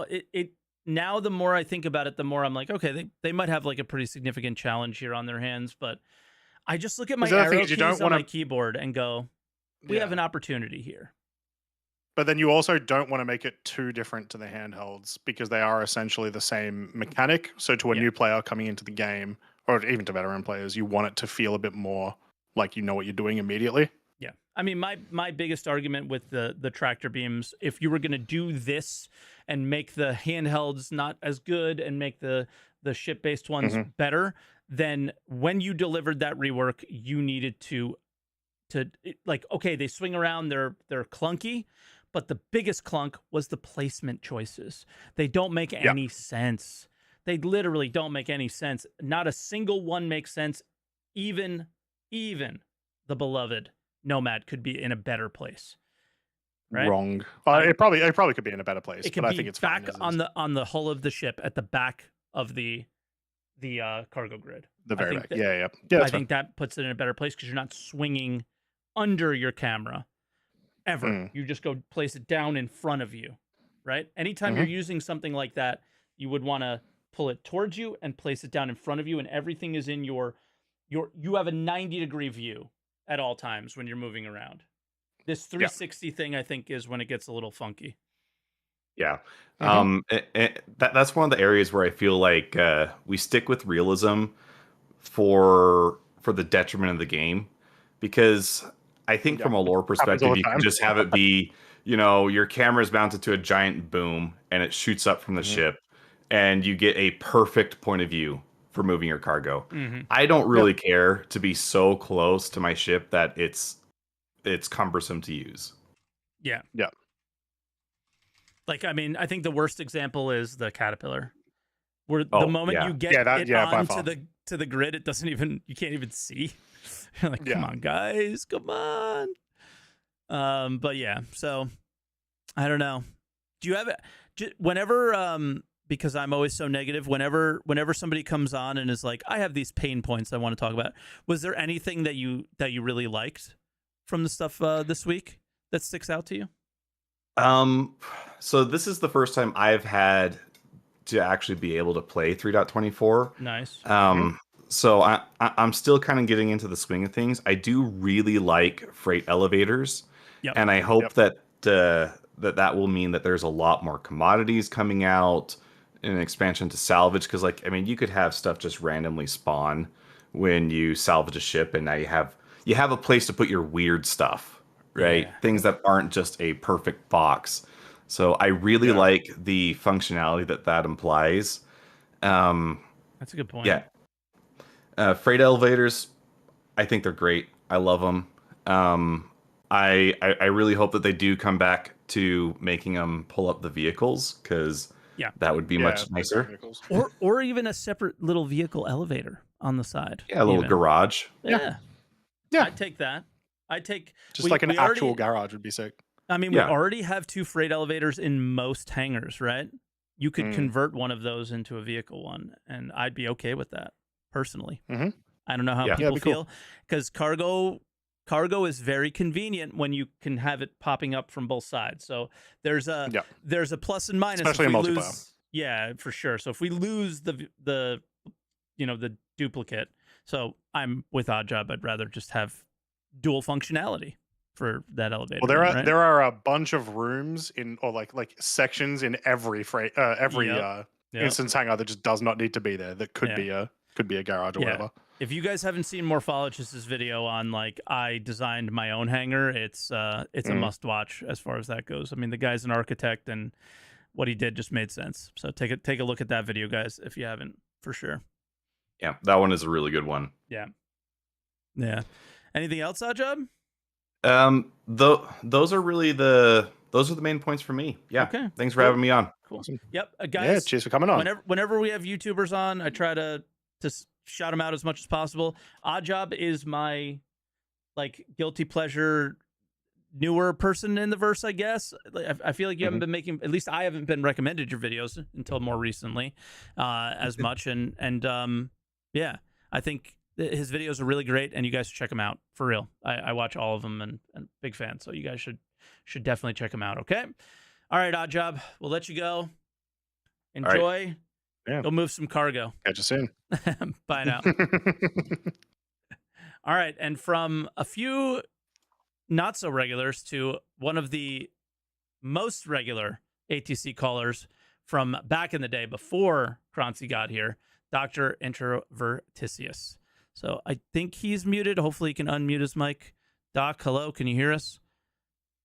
It now, the more I think about it, the more I'm like, okay, they might have like a pretty significant challenge here on their hands, but I just look at my arrow keys on my keyboard and go, we have an opportunity here. But then you also don't want to make it too different to the handhelds because they are essentially the same mechanic. So to a new player coming into the game, or even to veteran players, you want it to feel a bit more like you know what you're doing immediately. Yeah. I mean, my biggest argument with the tractor beams, if you were going to do this and make the handhelds not as good and make the ship-based ones better, then when you delivered that rework, you needed to like, okay, they swing around, they're clunky, but the biggest clunk was the placement choices. They don't make any sense. They literally don't make any sense. Not a single one makes sense. Even the beloved Nomad could be in a better place. Right? Wrong. It probably could be in a better place. It could but be I think it's back fine on the hull of the ship at the back of the cargo grid. The very back. Yeah. I think that puts it in a better place because you're not swinging under your camera ever. You just go place it down in front of you, right? Anytime you're using something like that, you would want to pull it towards you and place it down in front of you, and everything is in you have a 90-degree view at all times when you're moving around. This 360 thing, I think, is when it gets a little funky. Yeah. That's one of the areas where I feel like we stick with realism for the detriment of the game, because I think from a lore perspective, you can just have it be, you know, your camera is mounted to a giant boom and it shoots up from the ship and you get a perfect point of view for moving your cargo. I don't really care to be so close to my ship that it's cumbersome to use. Yeah. Like, I mean, I think the worst example is the Caterpillar, where the moment you get it onto the grid, it doesn't even, you can't even see. You're like, come on, guys, come on. But yeah, so I don't know. Do you have whenever because I'm always so negative, whenever somebody comes on and is like, I have these pain points I want to talk about, was there anything that you really liked from the stuff this week that sticks out to you? So this is the first time I've had to actually be able to play 3.24. Nice. So I'm still kind of getting into the swing of things. I do really like freight elevators, and I hope that that will mean that there's a lot more commodities coming out, an expansion to salvage. Because, like, I mean, you could have stuff just randomly spawn when you salvage a ship, and now you have a place to put your weird stuff, right? Yeah. Things that aren't just a perfect box. So I really like the functionality that implies. That's a good point. Yeah. Freight elevators, I think they're great. I love them. I really hope that they do come back to making them pull up the vehicles, because that would be much nicer. Or even a separate little vehicle elevator on the side. Yeah, a little garage. Yeah. I'd take that. I'd take just like an actual garage would be sick. I mean, we already have 2 freight elevators in most hangars, right? You could convert one of those into a vehicle one, and I'd be okay with that personally. I don't know how people feel, because cargo is very convenient when you can have it popping up from both sides. So there's a plus and minus, especially in multiplayer. Yeah, for sure. So if we lose the duplicate, so I'm with Oddjob. I'd rather just have dual functionality for that elevator. Well, there are a bunch of rooms or like sections in every instance hangar that just does not need to be there. That could be a garage or whatever. If you guys haven't seen Morphologist's video on like I designed my own hangar, it's a must watch as far as that goes. I mean, the guy's an architect, and what he did just made sense. So take a look at that video, guys, if you haven't, for sure. Yeah, that one is a really good one. Yeah. Anything else, Oddjob? Those are the main points for me. Yeah. Okay. Thanks for having me on. Cool. Yep. Guys, cheers for coming on. Whenever we have YouTubers on, I try to shout them out as much as possible. Oddjob is my like guilty pleasure newer person in the verse, I guess. I feel like you haven't been making, at least I haven't been recommended your videos until more recently as much. And I think his videos are really great, and you guys should check them out for real. I watch all of them and big fan. So you guys should definitely check them out. Okay. All right, Oddjob, we'll let you go. Enjoy. Right. Yeah. Go move some cargo. Catch you soon. Bye now. All right. And from a few not so regulars to one of the most regular ATC callers from back in the day before Croncy got here, Dr. Introverticius. So I think he's muted. Hopefully he can unmute his mic. Doc, hello. Can you hear us?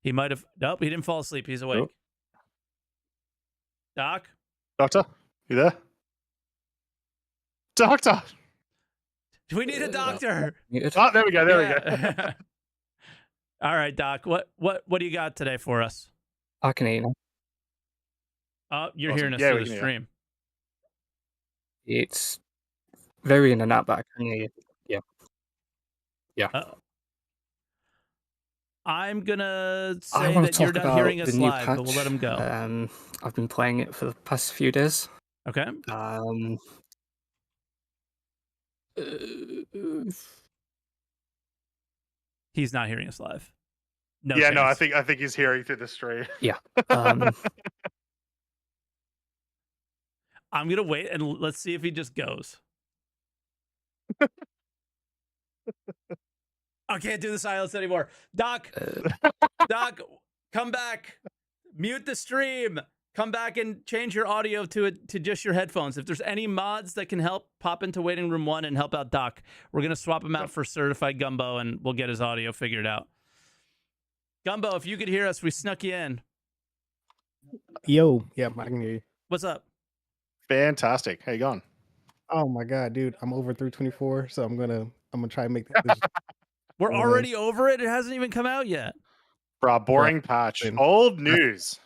He might have. Nope, he didn't fall asleep. He's awake. Nope. Doc? Doctor? You there? Doctor! Do we need a doctor? Oh, there we go. There we go. All right, Doc. What do you got today for us? I can hear you. Oh, you're hearing us through the stream. It's very in and out, but I can hear you. Yeah. I'm gonna say that you're not hearing us live, but we'll let him go. I've been playing it for the past few days. Okay. He's not hearing us live. No. Yeah, chance. No, I think he's hearing through the stream. Yeah. I'm gonna wait and let's see if he just goes. I can't do the silence anymore. Doc, Doc, come back. Mute the stream. Come back and change your audio to just your headphones. If there's any mods that can help, pop into waiting room 1 and help out Doc. We're going to swap him out for certified Gumbo, and we'll get his audio figured out. Gumbo, if you could hear us, we snuck you in. Yo, yeah, I can hear you. What's up? Fantastic. How you going? Oh my god, dude, I'm over 324, so I'm gonna try and make that. We're already over it. It hasn't even come out yet. Bro, boring patch. Old news.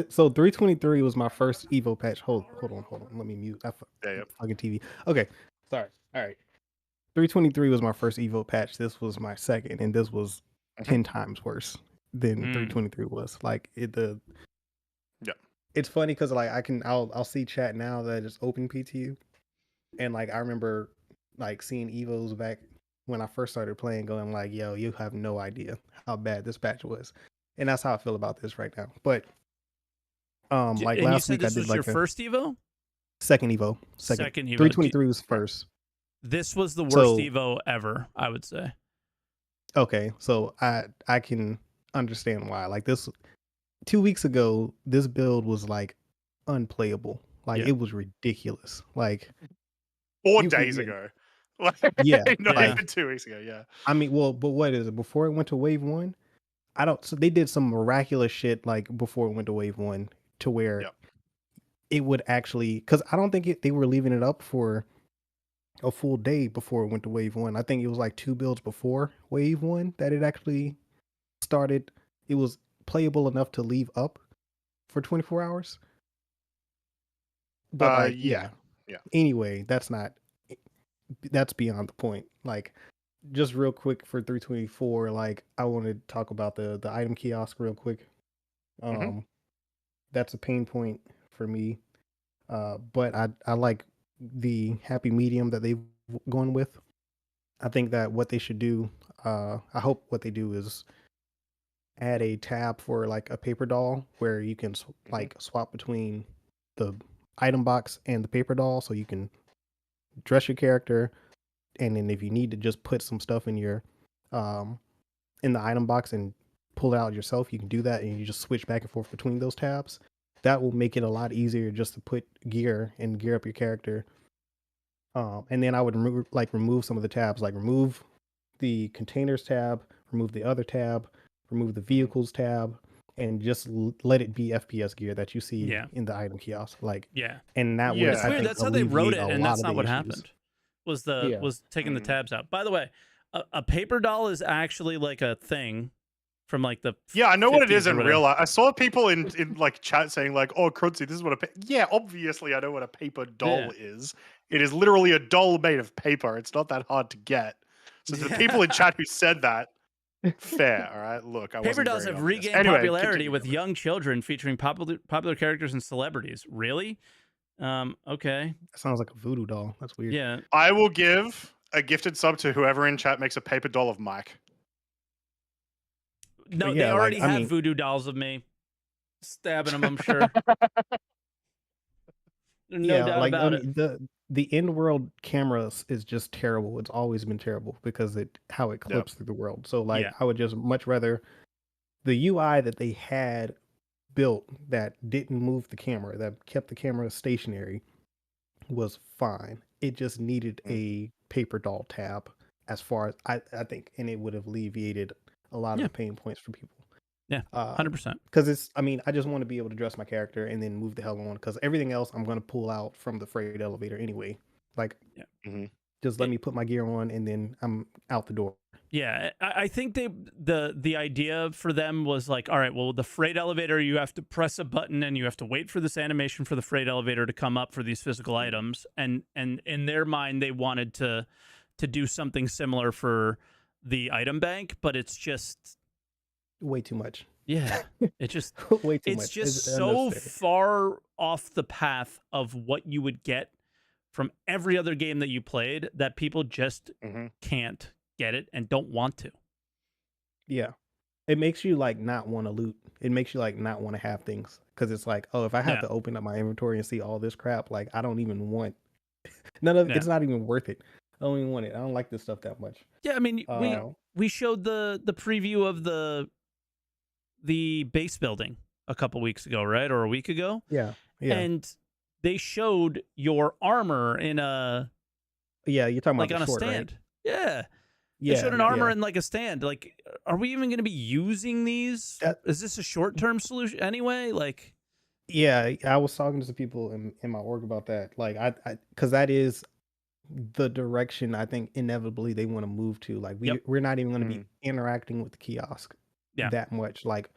So 323 was my first Evo patch. Hold on. Let me mute. Fucking TV. Okay, sorry. All right. 323 was my first Evo patch. This was my second, and this was 10 times worse than 323 was. Like it's funny because like I'll see chat now that I just open PTU, and like I remember like seeing Evos back when I first started playing, going like, "Yo, you have no idea how bad this patch was," and that's how I feel about this right now. But like and last you said week, this I did was like your first Evo. Second Evo. 323 was first. This was the worst Evo ever, I would say. Okay, so I can understand why. Like this 2 weeks ago, this build was like unplayable. Like it was ridiculous. Like 4 days ago. Like, yeah, not even 2 weeks ago. Yeah. I mean, well, but what is it? Before it went to Wave 1, so they did some miraculous shit like before it went to Wave 1 to where it would actually, because I don't think they were leaving it up for a full day before it went to Wave 1. I think it was like 2 builds before Wave 1 that it actually started. It was playable enough to leave up for 24 hours. But like, yeah. Anyway, that's beyond the point. Like, just real quick for 324, like I want to talk about the item kiosk real quick. That's a pain point for me. But I like the happy medium that they've gone with. I think that what they should do, I hope what they do is add a tab for like a paper doll where you can like swap between the item box and the paper doll, so you can dress your character, and then if you need to just put some stuff in your in the item box and pull it out yourself, you can do that, and you just switch back and forth between those tabs. That will make it a lot easier just to put gear and gear up your character. And then I would remove some of the tabs, like remove the containers tab, remove the other tab, remove the vehicles tab, and just let it be FPS gear that you see in the item kiosk. Like, and that would, it's weird. That's how they wrote it, and that's not what happened. Was taking the tabs out. By the way, a paper doll is actually like a thing from like the I know what it is in real life. I saw people in like chat saying like, "Oh, Croncy, this is what obviously I know what a paper doll is. It is literally a doll made of paper. It's not that hard to get." So the people in chat who said that, fair, all right. Look, paper dolls have regained popularity with young children, featuring popular characters and celebrities. Really? Okay. That sounds like a voodoo doll. That's weird. Yeah. I will give a gifted sub to whoever in chat makes a paper doll of Mike. No, they already have voodoo dolls of me. Stabbing them, I'm sure. No doubt about it. The in-world cameras is just terrible. It's always been terrible because how it clips through the world. So like, I would just much rather the UI that they had built that didn't move the camera, that kept the camera stationary, was fine. It just needed a paper doll tab, as far as I think, and it would have alleviated a lot of the pain points for people. Yeah, 100%. Because I just want to be able to dress my character and then move the hell on. Because everything else I'm going to pull out from the freight elevator anyway. Like, just let me put my gear on and then I'm out the door. Yeah, I think the idea for them was like, all right, well, the freight elevator, you have to press a button and you have to wait for this animation for the freight elevator to come up for these physical items. And in their mind, they wanted to do something similar for the item bank, but it's just way too much. Yeah, it just way too much. It's just so far off the path of what you would get from every other game that you played that people just can't get it and don't want to. Yeah, it makes you like not want to loot. It makes you like not want to have things, because it's like, oh, if I have to open up my inventory and see all this crap, like I don't even want none of it's not even worth it. I don't even want it. I don't like this stuff that much. Yeah, I mean, we showed the preview of the base building a couple weeks ago, right? Or a week ago. Yeah. And they showed your armor in a you're talking like about on the short, a stand. Right? Yeah. They showed an armor in like a stand. Like, are we even going to be using these? Is this a short-term solution anyway? Like, yeah, I was talking to some people in my org about that. Like, I because that is the direction I think inevitably they want to move to. Like, we're not even going to be interacting with the kiosk that much. Like,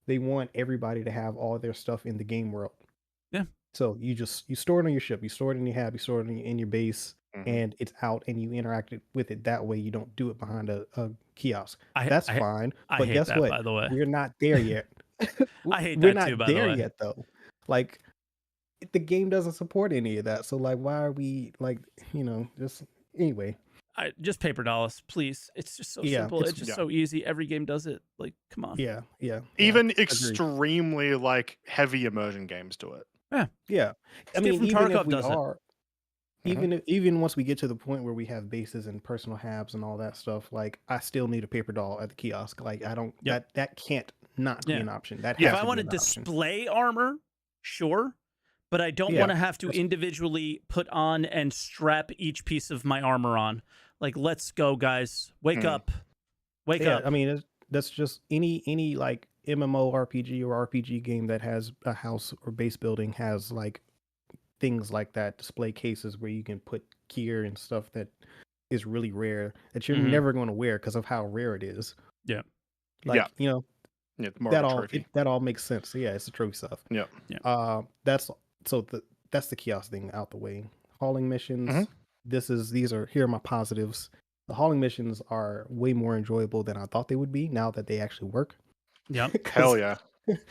they want everybody to have all their stuff in the game world. Yeah. So you store it on your ship, you store it in your hab, you store it in your base, and it's out, and you interact with it that way. You don't do it behind a kiosk. That's fine. But guess what? By the way, we're not there yet. I hate we're that not too. By the there way, yet though. Like, the game doesn't support any of that. So like, why are we like, just anyway? Just paper dolls, please. It's just so simple. It's just so easy. Every game does it. Like, come on. Yeah. Even extremely like heavy immersion games do it. Yeah. I mean, even if we are, even once we get to the point where we have bases and personal habs and all that stuff, like, I still need a paper doll at the kiosk. Like, I don't. That can't not be an option. That if I want to display armor, sure, but I don't want to have to individually put on and strap each piece of my armor on. Like, let's go, guys. Wake up. Wake up. I mean, that's just any like MMORPG or RPG game that has a house or base building has like things like that, display cases where you can put gear and stuff that is really rare that you're never going to wear because of how rare it is. Yeah. Like, Yeah, more of a trophy. That all makes sense. So yeah, it's the trophy stuff. Yeah. That's the kiosk thing out the way. Hauling missions. Here are my positives. The hauling missions are way more enjoyable than I thought they would be now that they actually work. Yep. Hell yeah.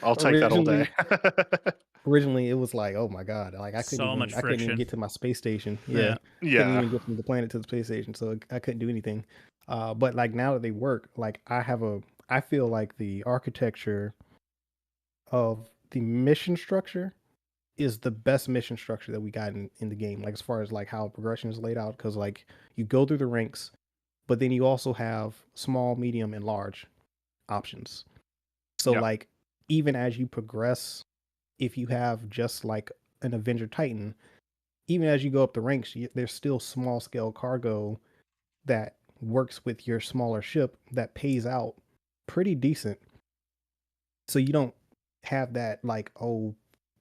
I'll take that all day. Originally, it was like, oh my god, like I couldn't even get to my space station. Yeah. Couldn't even get from the planet to the space station, so I couldn't do anything. But like now that they work, like I feel like the architecture of the mission structure is the best mission structure that we got in the game. Like as far as like how progression is laid out, because like you go through the ranks, but then you also have small, medium, and large options. So like even as you progress, if you have just like an Avenger Titan, even as you go up the ranks, there's still small scale cargo that works with your smaller ship that pays out pretty decent. So you don't have that like, oh,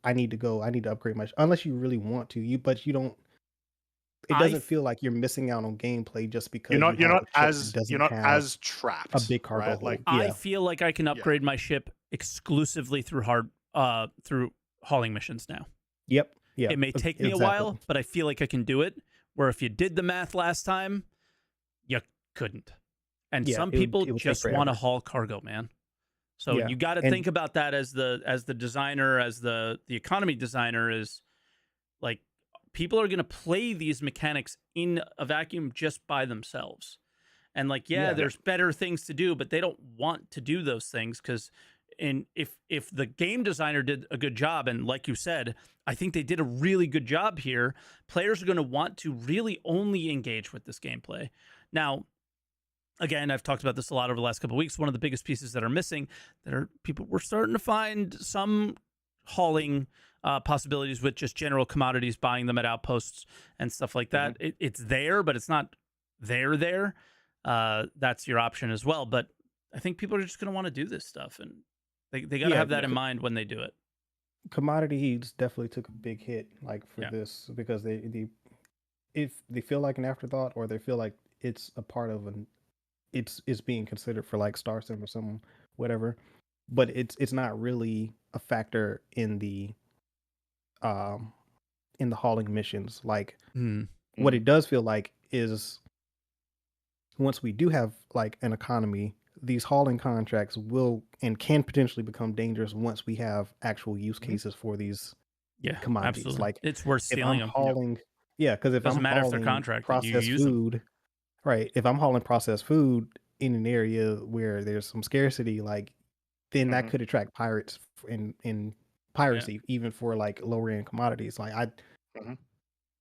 I need to upgrade my unless you really want to. But you don't. It doesn't feel like you're missing out on gameplay just because you're not as trapped. A big cargo hold. Like I feel like I can upgrade my ship exclusively through through hauling missions now. Yep. Yeah. It may take me a while, but I feel like I can do it. Where if you did the math last time, you couldn't. And some people just want to haul cargo, man. So you got to think about that as the designer, as the economy designer, is like people are going to play these mechanics in a vacuum just by themselves. And like, there's better things to do, but they don't want to do those things because if the game designer did a good job, and like you said, I think they did a really good job here, players are going to want to really only engage with this gameplay. Now, again, I've talked about this a lot over the last couple of weeks. One of the biggest pieces that are missing, we're starting to find some hauling possibilities with just general commodities, buying them at outposts and stuff like that. It's there, but it's not there. That's your option as well. But I think people are just going to want to do this stuff, and they got to have that in mind when they do it. Commodities definitely took a big hit, like for this, because if they feel like an afterthought, or they feel like it's a part of it's being considered for like Star Sim or some whatever, but it's not really a factor in the hauling missions. Like what it does feel like is once we do have like an economy, these hauling contracts will and can potentially become dangerous once we have actual use cases for these commodities. Absolutely. Like it's worth stealing them. Because if doesn't I'm matter hauling if they're contracted, processed food, right? If I'm hauling processed food in an area where there's some scarcity, like then that could attract pirates in piracy, even for like lower end commodities. Like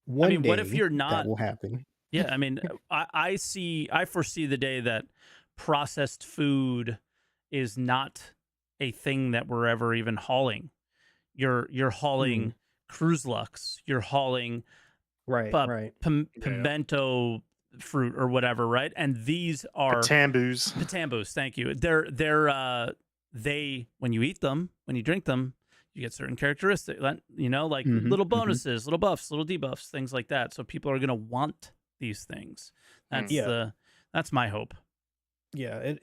what if you're not? That will happen. Yeah, I mean, I foresee the day that processed food is not a thing that we're ever even hauling. You're hauling cruise lux. You're hauling pimento fruit or whatever, right? And these are Patambus. Thank you. They when you eat them, when you drink them, you get certain characteristics. Like little bonuses, little buffs, little debuffs, things like that. So people are gonna want these things. That's my hope. Yeah,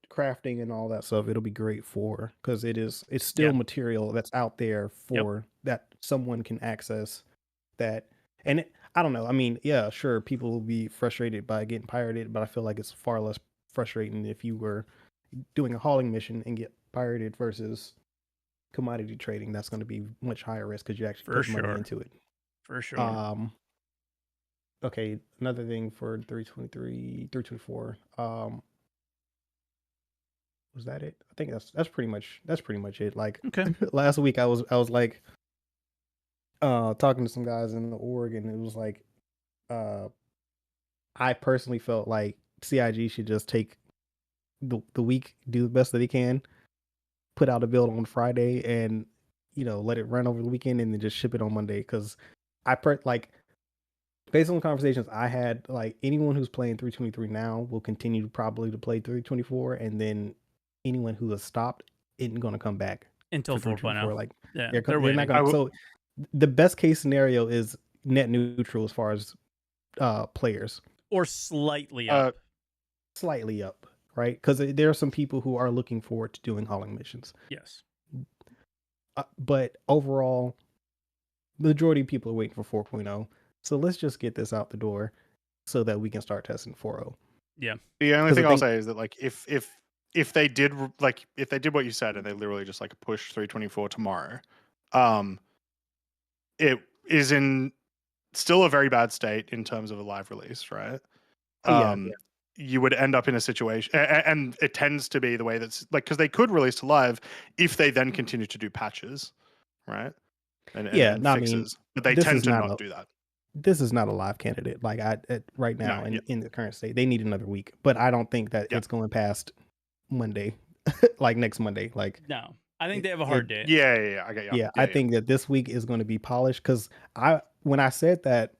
crafting and all that stuff, it'll be great for, because it's still material that's out there for that someone can access that. And I don't know, I mean, sure, people will be frustrated by getting pirated, but I feel like it's far less frustrating if you were doing a hauling mission and get pirated versus commodity trading. That's going to be much higher risk because you actually put money into it. For sure. Okay, another thing for 324. Was that it? I think that's pretty much it. Like last week I was like talking to some guys in the org, and it was like I personally felt like CIG should just take the week, do the best that they can, put out a build on Friday, and let it run over the weekend, and then just ship it on Monday. Because based on the conversations I had, like anyone who's playing 323 now will continue probably to play 324, and then anyone who has stopped isn't going to come back until 4.0. Like they're waiting. So the best case scenario is net neutral as far as players, or slightly up. Slightly up, right? Because there are some people who are looking forward to doing hauling missions. Yes. But overall, the majority of people are waiting for 4.0. So let's just get this out the door so that we can start testing 4.0. Yeah. The only thing I'll say is that like if they did what you said and they literally just like push 324 tomorrow, it is in still a very bad state in terms of a live release, right? Yeah. You would end up in a situation, and it tends to be the way that's like, because they could release to live if they then continue to do patches, right? And fixes, but they tend to not do that. This is not a live candidate. Like right now in the current state, they need another week. But I don't think that it's going past Monday, like next Monday. Like no, I think they have a hard day. Yeah, I get you. Yeah, I think that this week is going to be polished because when I said that,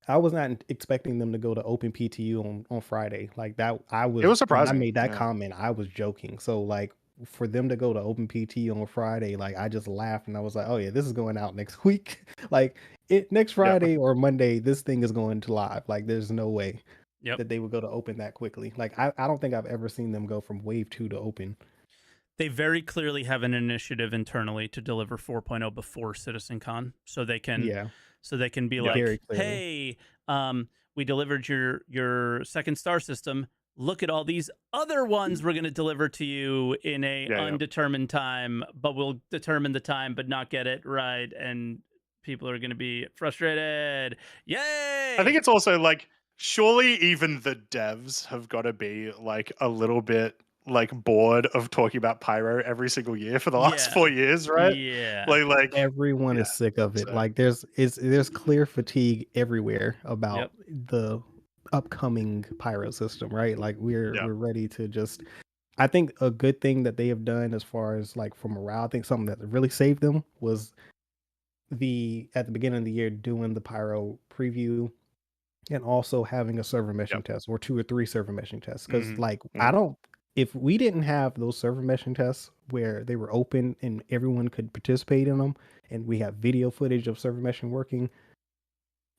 I was not expecting them to go to open PTU on Friday. Like that, it was surprising. When I made that comment, I was joking. So like for them to go to open PTU on Friday, like I just laughed and I was like, oh yeah, this is going out next week. Like next Friday or Monday, this thing is going to live. Like there's no way that they would go to open that quickly. Like I don't think I've ever seen them go from wave 2 to open. They very clearly have an initiative internally to deliver 4.0 before CitizenCon, so they can be like, hey, we delivered your second star system. Look at all these other ones we're going to deliver to you in a undetermined time, but we'll determine the time but not get it right, and people are going to be frustrated. Yay! I think it's also like, surely even the devs have got to be like a little bit like bored of talking about Pyro every single year for the last 4 years, right? Yeah. Like everyone is sick of it. So. Like there's clear fatigue everywhere about the upcoming Pyro system, right? Like we're ready to just. I think a good thing that they have done as far as like for morale, I think something that really saved them was at the beginning of the year doing the Pyro preview and also having a server meshing test or 2 or 3 server meshing tests. Because if we didn't have those server meshing tests where they were open and everyone could participate in them, and we have video footage of server meshing working,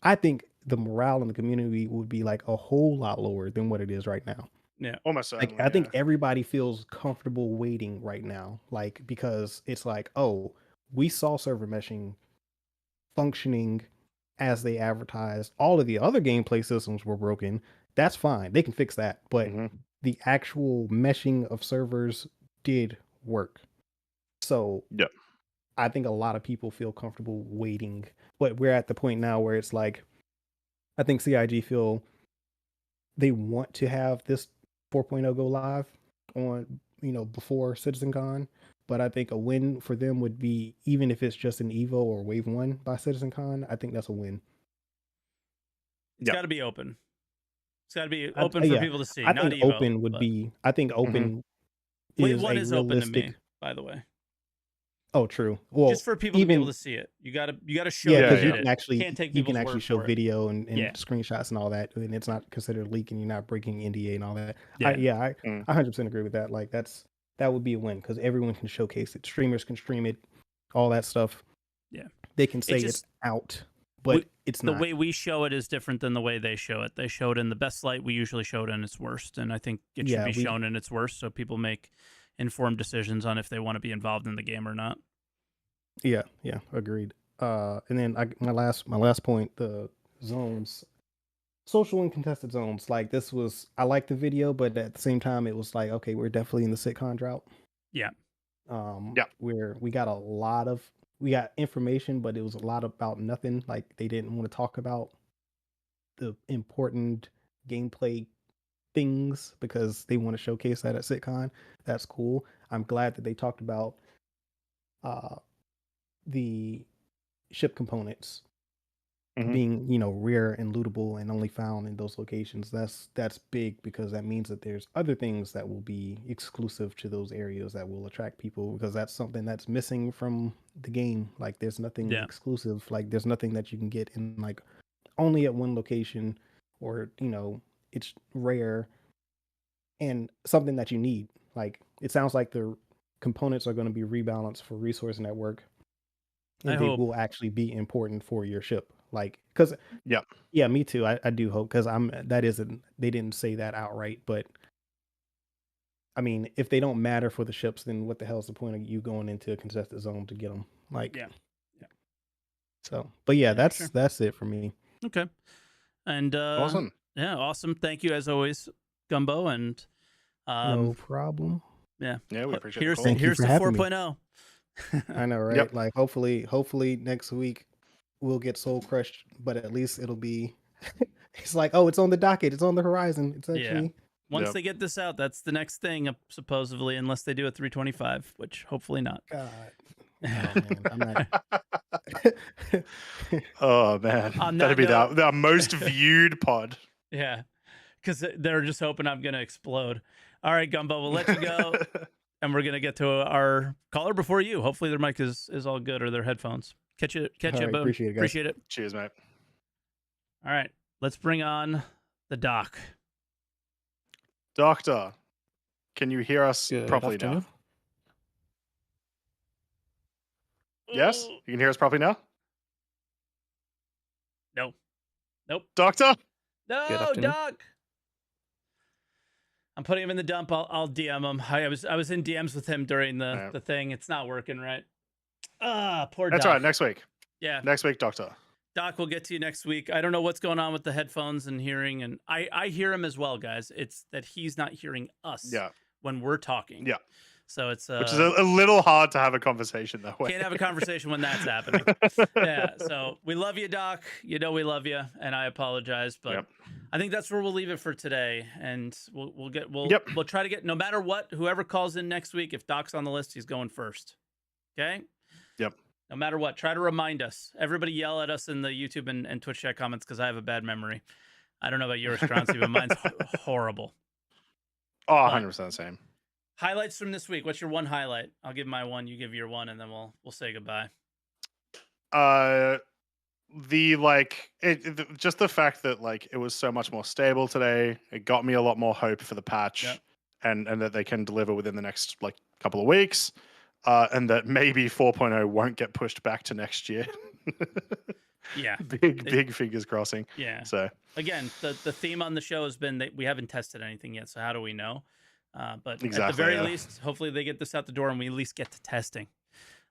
I think the morale in the community would be like a whole lot lower than what it is right now. Yeah, almost. Like I think everybody feels comfortable waiting right now, like because it's like, oh, we saw server meshing functioning as they advertised. All of the other gameplay systems were broken. That's fine. They can fix that. But the actual meshing of servers did work. So I think a lot of people feel comfortable waiting. But we're at the point now where it's like, I think CIG feel they want to have this 4.0 go live on, before CitizenCon. But I think a win for them would be, even if it's just an Evo or Wave 1 by CitizenCon, I think that's a win. It's got to be open. It's got to be open for people to see. I think Evo, open would be. I think open. Wave 1 is open to me, by the way. Oh, true. Well, just for people to be able to see it, you gotta show. Yeah, because you can actually show video and screenshots and all that, and it's not considered leaking. You're not breaking NDA and all that. I 100% agree with that. Like that would be a win because everyone can showcase it. Streamers can stream it, all that stuff. Yeah, they can say it's out, but it's not. The way we show it is different than the way they show it. They show it in the best light we usually show it in its worst, and I think it should be shown in its worst so people make informed decisions on if they want to be involved in the game or not. Yeah, agreed. And then my last point, the zones, social and contested zones. Like I liked the video, but at the same time, it was like, okay, we're definitely in the sitcom drought. Yeah. We got information, but it was a lot about nothing. Like they didn't want to talk about the important gameplay things because they want to showcase that at SitCon. That's cool. I'm glad that they talked about the ship components being, rare and lootable and only found in those locations. That's big because that means that there's other things that will be exclusive to those areas that will attract people, because that's something that's missing from the game. Like there's nothing exclusive. Like there's nothing that you can get in like only at one location, or it's rare and something that you need. Like it sounds like the components are going to be rebalanced for Resource Network, and they will actually be important for your ship. Like, because me too. I do hope, because they didn't say that outright, but I mean, if they don't matter for the ships, then what the hell is the point of you going into a contested zone to get them? Like, yeah. So, but yeah, sure. that's it for me. Okay. And awesome. Yeah, awesome. Thank you as always, Gumbo, and no problem. Yeah. Yeah, we appreciate here's it. Thank you here's for the having me. 4.0. I know, right? Yep. Like hopefully next week we'll get Soul Crushed, but at least it'll be it's like, oh, it's on the docket, it's on the horizon. It's actually Once they get this out, that's the next thing, supposedly, unless they do a 325, which hopefully not. God. Oh, man, I'm not. Oh man, that'd be the most viewed pod. Yeah, because they're just hoping I'm gonna explode. All right, Gumbo, we'll let you go, and we're gonna get to our caller before you. Hopefully their mic is all good, or their headphones. Catch you, right, Boom. Appreciate it. Cheers, mate. All right, let's bring on the doc. Doctor, can you hear us properly now? Yes, you can hear us properly now. No. Nope. Doctor. No, Doc. I'm putting him in the dump. I'll DM him. I was in DMs with him during the thing. It's not working right. Poor Doc. That's right. Next week. Yeah. Next week, Doctor. Doc, we'll get to you next week. I don't know what's going on with the headphones and hearing, and I hear him as well, guys. It's that he's not hearing us when we're talking. Yeah. So it's which is a little hard to have a conversation that way. Can't have a conversation when that's happening. Yeah. So we love you, Doc. You know we love you, and I apologize, but I think that's where we'll leave it for today. And we'll try to get, no matter what, whoever calls in next week, if Doc's on the list, he's going first. Okay. Yep. No matter what, try to remind us. Everybody yell at us in the YouTube and Twitch chat comments because I have a bad memory. I don't know about yours, Croncy, but mine's horrible. Oh, 100% same. Highlights from this week. What's your one highlight? I'll give my one. You give your one, and then we'll say goodbye. Just the fact that it was so much more stable today. It got me a lot more hope for the patch, and that they can deliver within the next couple of weeks, and that maybe 4.0 won't get pushed back to next year. Yeah, big fingers crossing. Yeah. So again, the theme on the show has been that we haven't tested anything yet. So how do we know? But exactly, at the very least, hopefully they get this out the door and we at least get to testing.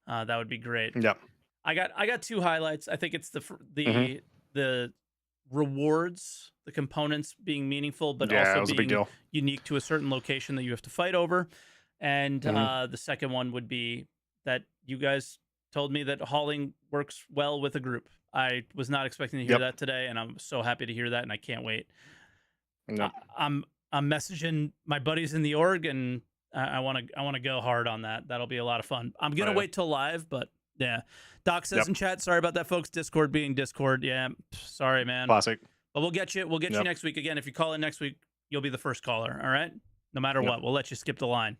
That would be great. Yep. I got two highlights. I think it's the rewards, the components being meaningful, but also being unique to a certain location that you have to fight over. And the second one would be that you guys told me that hauling works well with a group. I was not expecting to hear that today, and I'm so happy to hear that, and I can't wait. Yep. I'm messaging my buddies in the org, and I want to go hard on that. That'll be a lot of fun. I'm gonna wait till live, but yeah. Doc says in chat, sorry about that, folks. Discord being Discord. Yeah, sorry, man. Classic. But we'll get you. We'll get you next week again. If you call in next week, you'll be the first caller. All right. No matter what, we'll let you skip the line.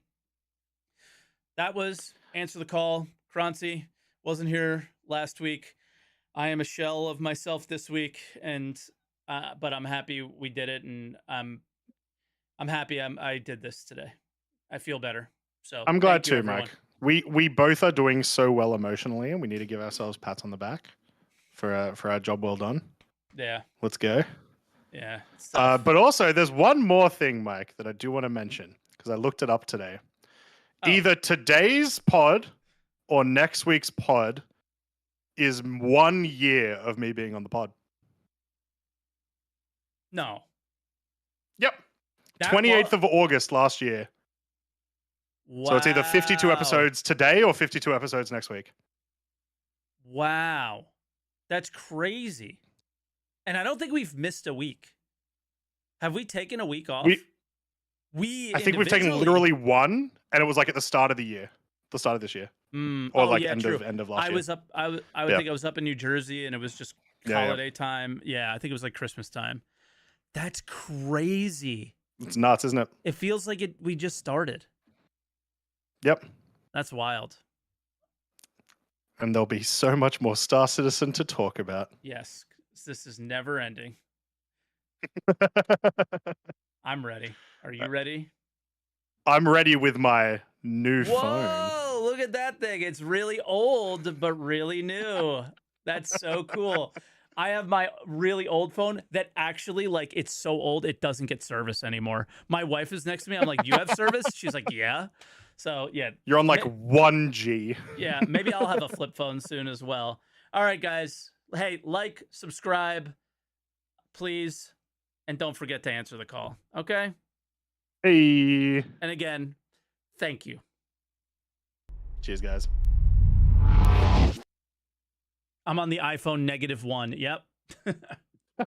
That was Answer the Call. Croncy wasn't here last week. I am a shell of myself this week, and but I'm happy we did it, and I'm happy I did this today. I feel better. So I'm glad too, Mike. We both are doing so well emotionally, and we need to give ourselves pats on the back for our job well done. Yeah. Let's go. Yeah. But also, there's one more thing, Mike, that I do want to mention because I looked it up today. Either today's pod or next week's pod is 1 year of me being on the pod. No. Yep. 28th of August last year. Wow. So it's either 52 episodes today or 52 episodes next week. Wow. That's crazy. And I don't think we've missed a week. Have we taken a week off? I think we've taken literally one, and it was at the start of the year. The start of this year. Or end of last year. I think I was up in New Jersey, and it was just holiday time. Yeah, I think it was Christmas time. That's crazy. It's nuts, isn't it? It feels like we just started. Yep. That's wild. And there'll be so much more Star Citizen to talk about. Yes. This is never ending. I'm ready. Are you ready? I'm ready with my new phone. Whoa, look at that thing. It's really old, but really new. That's so cool. I have my really old phone that actually, like, it's so old it doesn't get service anymore. My wife is next to me. I'm like, "Do you have service?" She's like, "Yeah." So yeah, you're on like 1G. Yeah, maybe I'll have a flip phone soon as well. All right, guys. Hey, like, subscribe, please, and don't forget to answer the call. Okay. Hey. And again, thank you. Cheers, guys. I'm on the iPhone -1. Yep.